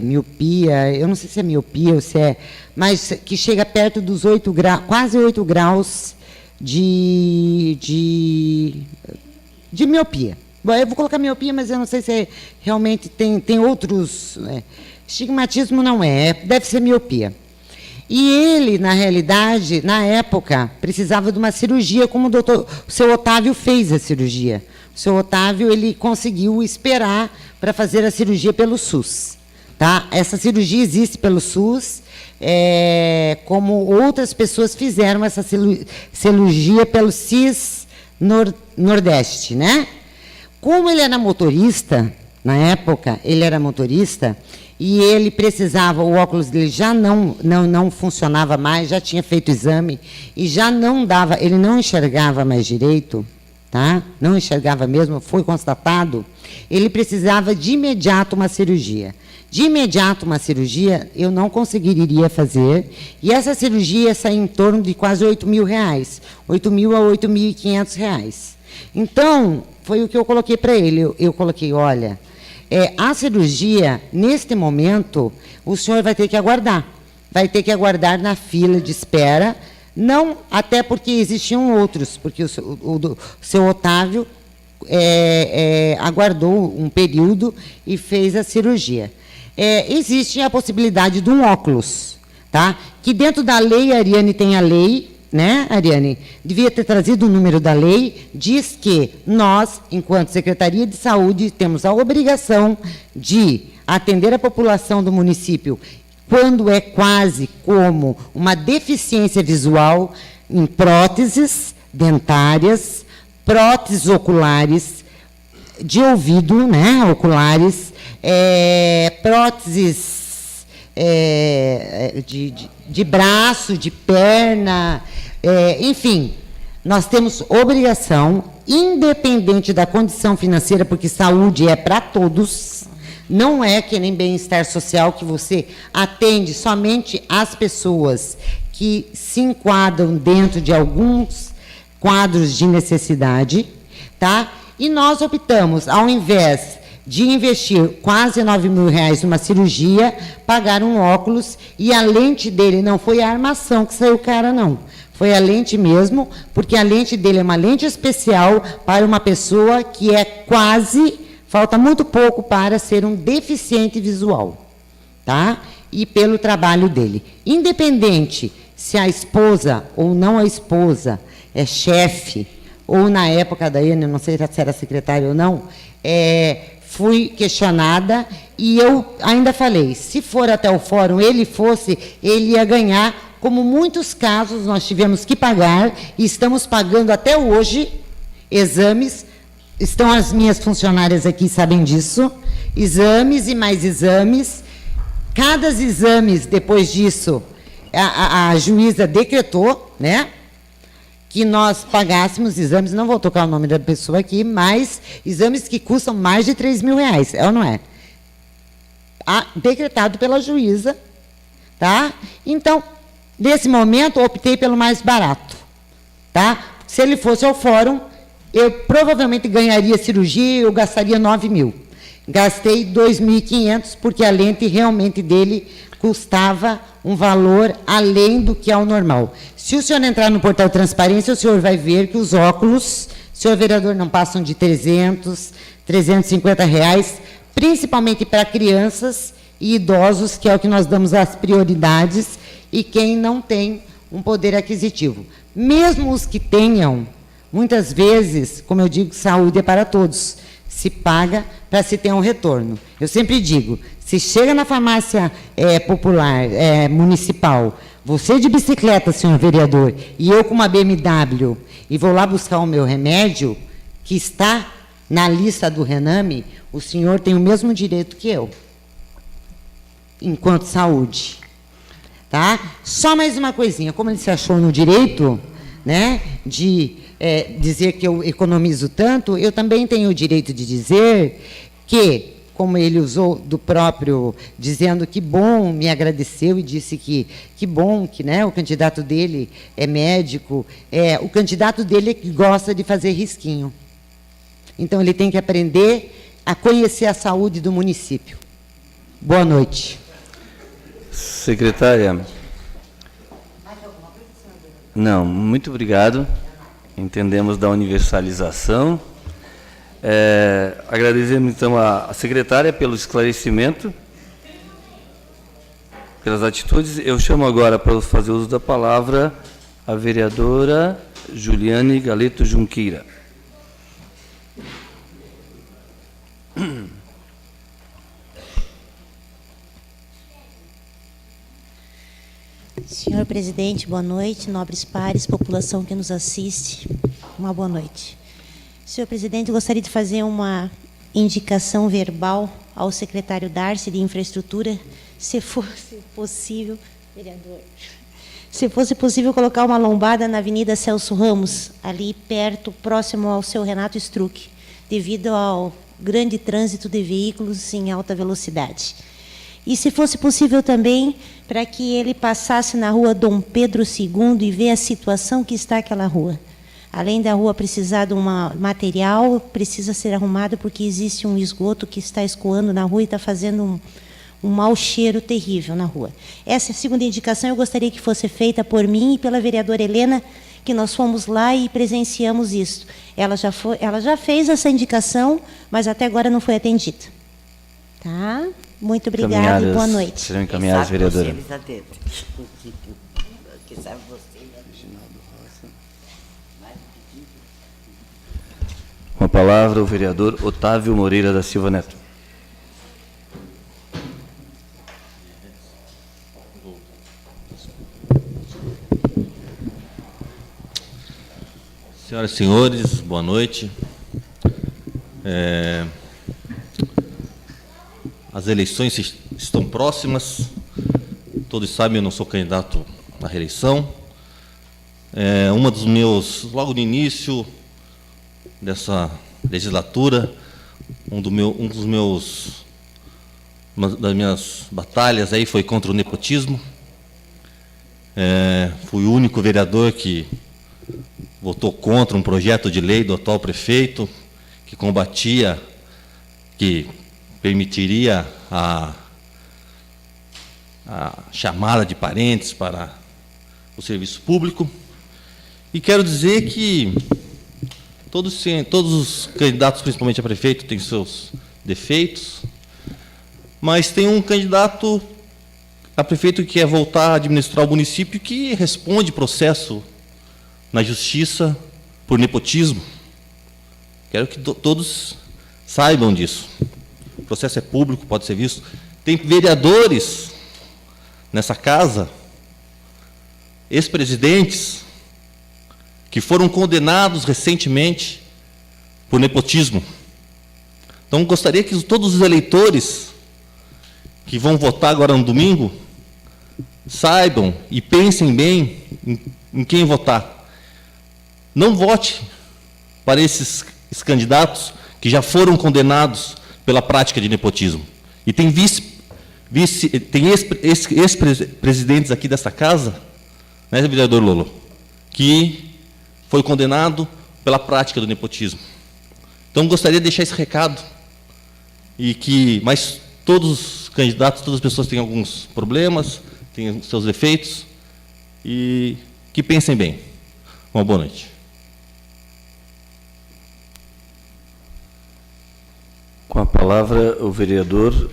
S4: miopia, eu não sei se é miopia ou se mas que chega perto dos 8 graus, quase 8 graus de miopia. Bom, eu vou colocar miopia, mas eu não sei se realmente tem outros. Estigmatismo não deve ser miopia. E ele, na realidade, na época, precisava de uma cirurgia, como o seu Otávio fez a cirurgia. O seu Otávio, ele conseguiu esperar para fazer a cirurgia pelo SUS. Tá? Essa cirurgia existe pelo SUS, como outras pessoas fizeram essa cirurgia pelo CIS Nordeste, né? Como ele era motorista, na época, ele era motorista, e ele precisava, o óculos dele já não funcionava mais, já tinha feito exame, e já não dava, ele não enxergava mais direito, tá? Não enxergava mesmo, foi constatado, ele precisava de imediato uma cirurgia. De imediato uma cirurgia, eu não conseguiria fazer, e essa cirurgia ia sair em torno de quase R$8.000, R$8.000 a R$8.500. Então, foi o que eu coloquei para ele, eu coloquei, olha, a cirurgia, neste momento, o senhor vai ter que aguardar na fila de espera, não, até porque existiam outros, porque o seu Otávio aguardou um período e fez a cirurgia. Existe a possibilidade de um óculos, tá? Que dentro da lei, a Ariane tem a lei, né, Ariane? Devia ter trazido o número da lei, diz que nós, enquanto Secretaria de Saúde, temos a obrigação de atender a população do município quando é quase como uma deficiência visual em próteses dentárias, próteses oculares, de ouvido, né, oculares, próteses de braço, de perna, enfim, nós temos obrigação, independente da condição financeira, porque saúde é para todos, não é que nem bem-estar social, que você atende somente as pessoas que se enquadram dentro de alguns quadros de necessidade, tá? E nós optamos, ao invés de investir quase R$9.000 numa cirurgia, pagar um óculos, e a lente dele não foi a armação que saiu cara, não. Foi a lente mesmo, porque a lente dele é uma lente especial para uma pessoa que falta muito pouco para ser um deficiente visual, tá? E pelo trabalho dele. Independente se a esposa ou não a esposa é chefe, ou na época da Ana, não sei se era secretária ou não, fui questionada e eu ainda falei, se for até o fórum, ele ia ganhar, como muitos casos nós tivemos que pagar, e estamos pagando até hoje exames, estão as minhas funcionárias aqui, sabem disso, exames e mais exames, cada exame, depois disso, a juíza decretou, né, que nós pagássemos exames, não vou tocar o nome da pessoa aqui, mas exames que custam mais de R$3.000, é ou não é? Decretado pela juíza, tá? Então, nesse momento, eu optei pelo mais barato, tá? Se ele fosse ao fórum, eu provavelmente ganharia cirurgia, eu gastaria 9.000. Gastei 2.500, porque a lente realmente dele custava um valor além do que é o normal. Se o senhor entrar no portal Transparência, o senhor vai ver que os óculos, senhor vereador, não passam de R$300, R$350, principalmente para crianças e idosos, que é o que nós damos as prioridades, e quem não tem um poder aquisitivo. Mesmo os que tenham, muitas vezes, como eu digo, saúde é para todos, se paga para se ter um retorno. Eu sempre digo, se chega na farmácia popular, municipal, você de bicicleta, senhor vereador, e eu com uma BMW, e vou lá buscar o meu remédio, que está na lista do Rename, o senhor tem o mesmo direito que eu, enquanto saúde. Tá? Só mais uma coisinha, como ele se achou no direito, né, de dizer que eu economizo tanto, eu também tenho o direito de dizer que, como ele usou do próprio, dizendo que bom, me agradeceu e disse que bom, que, né, o candidato dele é médico, o candidato dele é que gosta de fazer risquinho. Então, ele tem que aprender a conhecer a saúde do município. Boa noite.
S1: Secretária. Não, muito obrigado. Entendemos da universalização. Agradecemos, então, a secretária pelo esclarecimento, pelas atitudes. Eu chamo agora, para fazer uso da palavra, a vereadora Juliane Galeto Junqueira.
S6: Senhor presidente, boa noite. Nobres pares, população que nos assiste, uma boa noite. Senhor presidente, eu gostaria de fazer uma indicação verbal ao secretário Darcy de Infraestrutura, se fosse possível, vereador, se fosse possível colocar uma lombada na Avenida Celso Ramos, ali perto, próximo ao seu Renato Struck, devido ao grande trânsito de veículos em alta velocidade. E, se fosse possível também, para que ele passasse na rua Dom Pedro II e ver a situação que está aquela rua. Além da rua precisar de um material, precisa ser arrumado porque existe um esgoto que está escoando na rua e está fazendo um mau cheiro terrível na rua. Essa é a segunda indicação, eu gostaria que fosse feita por mim e pela vereadora Helena, que nós fomos lá e presenciamos isso. Ela já fez essa indicação, mas até agora não foi atendida. Tá? Muito obrigada e boa noite.
S1: Serão encaminhadas, vereadora. Com a palavra, o vereador Otávio Moreira da Silva Neto.
S7: Senhoras e senhores, boa noite. As eleições estão próximas. Todos sabem, eu não sou candidato à reeleição. Uma dos meus, logo no início dessa legislatura, uma das minhas batalhas aí foi contra o nepotismo. Fui o único vereador que votou contra um projeto de lei do atual prefeito que combatia, que permitiria a chamada de parentes para o serviço público. E quero dizer que todos os candidatos, principalmente a prefeito, têm seus defeitos, mas tem um candidato a prefeito que quer voltar a administrar o município, que responde processo na justiça por nepotismo. Quero que todos saibam disso. O processo é público, pode ser visto. Tem vereadores nessa casa, ex-presidentes, que foram condenados recentemente por nepotismo. Então, gostaria que todos os eleitores que vão votar agora no domingo saibam e pensem bem em quem votar. Não vote para esses candidatos que já foram condenados pela prática de nepotismo. E tem tem ex-presidentes aqui dessa casa, né, vereador Lolo, que foi condenado pela prática do nepotismo. Então, gostaria de deixar esse recado, mas todos os candidatos, todas as pessoas têm alguns problemas, têm seus defeitos, e que pensem bem. Uma boa noite.
S1: Com a palavra, o vereador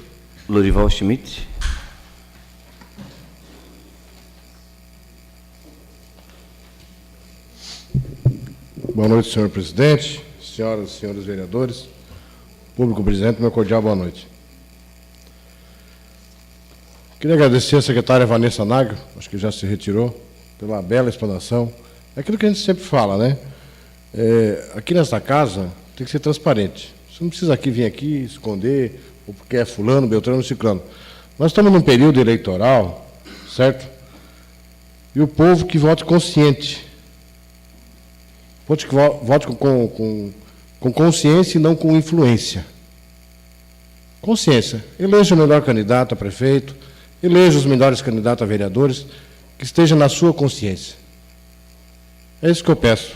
S1: Lorival Schmidt.
S8: Boa noite, senhor presidente, senhoras e senhores vereadores, público presente, meu cordial boa noite. Queria agradecer à secretária Vanessa Nagel, acho que já se retirou, pela bela explanação. É aquilo que a gente sempre fala, né? Aqui nesta casa tem que ser transparente. Você não precisa vir aqui esconder, ou porque é fulano, beltrano, ciclano. Nós estamos num período eleitoral, certo? E o povo que vote consciente. Vote com consciência e não com influência. Consciência. Eleja o melhor candidato a prefeito, eleja os melhores candidatos a vereadores, que esteja na sua consciência. É isso que eu peço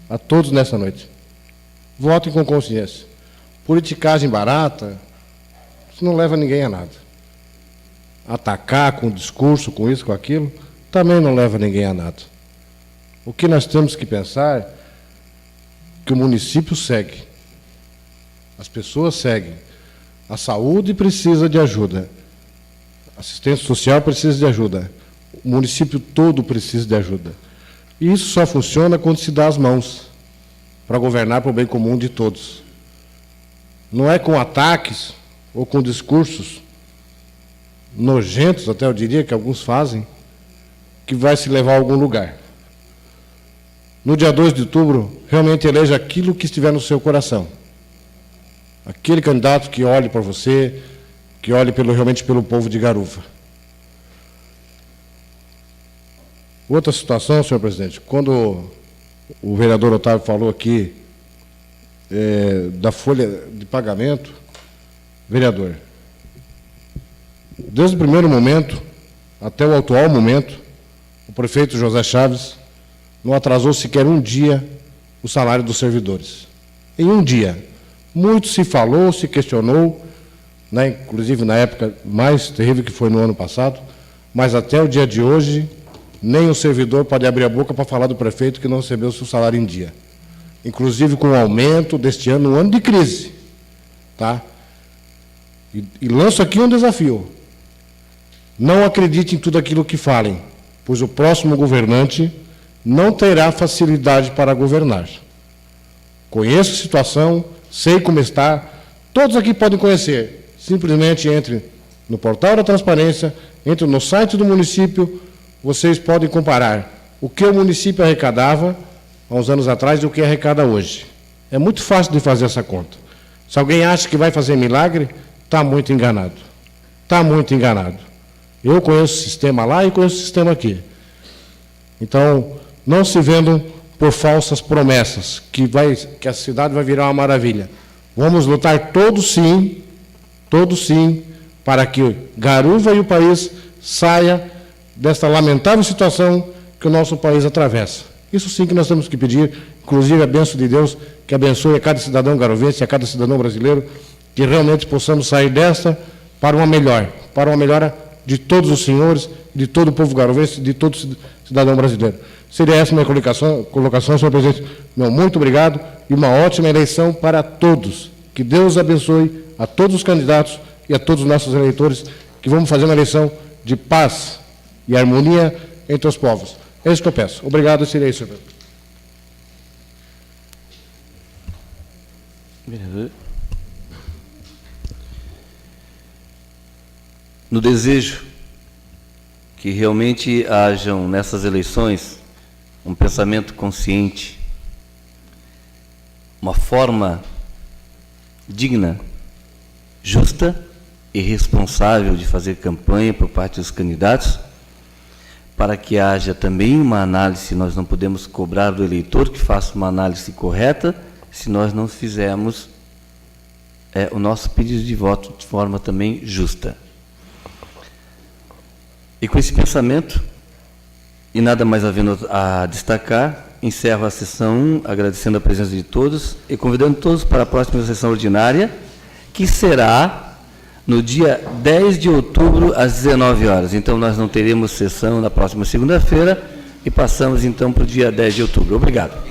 S8: a todos nessa noite. Votem com consciência. Politicagem barata, isso não leva ninguém a nada. Atacar com discurso, com isso, com aquilo, também não leva ninguém a nada. O que nós temos que pensar é que o município segue, as pessoas seguem, a saúde precisa de ajuda, a assistência social precisa de ajuda, o município todo precisa de ajuda. E isso só funciona quando se dá as mãos para governar para o bem comum de todos. Não é com ataques ou com discursos nojentos, até eu diria que alguns fazem, que vai se levar a algum lugar. No dia 2 de outubro, realmente eleja aquilo que estiver no seu coração. Aquele candidato que olhe para você, que olhe realmente pelo povo de Garuva. Outra situação, senhor presidente, quando o vereador Otávio falou aqui da folha de pagamento, vereador, desde o primeiro momento até o atual momento, o prefeito José Chaves não atrasou sequer um dia o salário dos servidores. Em um dia. Muito se falou, se questionou, né, inclusive na época mais terrível que foi no ano passado, mas até o dia de hoje, nem o servidor pode abrir a boca para falar do prefeito que não recebeu o seu salário em dia. Inclusive com o aumento deste ano, um ano de crise. Tá? E lanço aqui um desafio. Não acredite em tudo aquilo que falem, pois o próximo governante não terá facilidade para governar. Conheço a situação, sei como está, todos aqui podem conhecer. Simplesmente entre no portal da transparência, entre no site do município, vocês podem comparar o que o município arrecadava há uns anos atrás e o que arrecada hoje. É muito fácil de fazer essa conta. Se alguém acha que vai fazer milagre, está muito enganado. Está muito enganado. Eu conheço o sistema lá e conheço o sistema aqui. Então, não se vendam por falsas promessas, que a cidade vai virar uma maravilha. Vamos lutar todos sim, para que Garuva e o país saia desta lamentável situação que o nosso país atravessa. Isso sim que nós temos que pedir, inclusive a bênção de Deus, que abençoe a cada cidadão garovense, a cada cidadão brasileiro, que realmente possamos sair desta para uma melhora de todos os senhores, de todo o povo garovense, de todo cidadão brasileiro. Seria essa a minha colocação, senhor presidente. Muito obrigado e uma ótima eleição para todos. Que Deus abençoe a todos os candidatos e a todos os nossos eleitores, que vamos fazer uma eleição de paz e harmonia entre os povos. É isso que eu peço. Obrigado, Sirei, senhor presidente.
S1: Vereador. No desejo que realmente hajam nessas eleições um pensamento consciente, uma forma digna, justa e responsável de fazer campanha por parte dos candidatos, para que haja também uma análise. Nós não podemos cobrar do eleitor que faça uma análise correta se nós não fizermos o nosso pedido de voto de forma também justa. E com esse pensamento, e nada mais havendo a destacar, encerro a sessão 1, agradecendo a presença de todos e convidando todos para a próxima sessão ordinária, que será no dia 10 de outubro, às 19 horas. Então, nós não teremos sessão na próxima segunda-feira e passamos, então, para o dia 10 de outubro. Obrigado.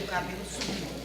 S4: Cabelo sumiu.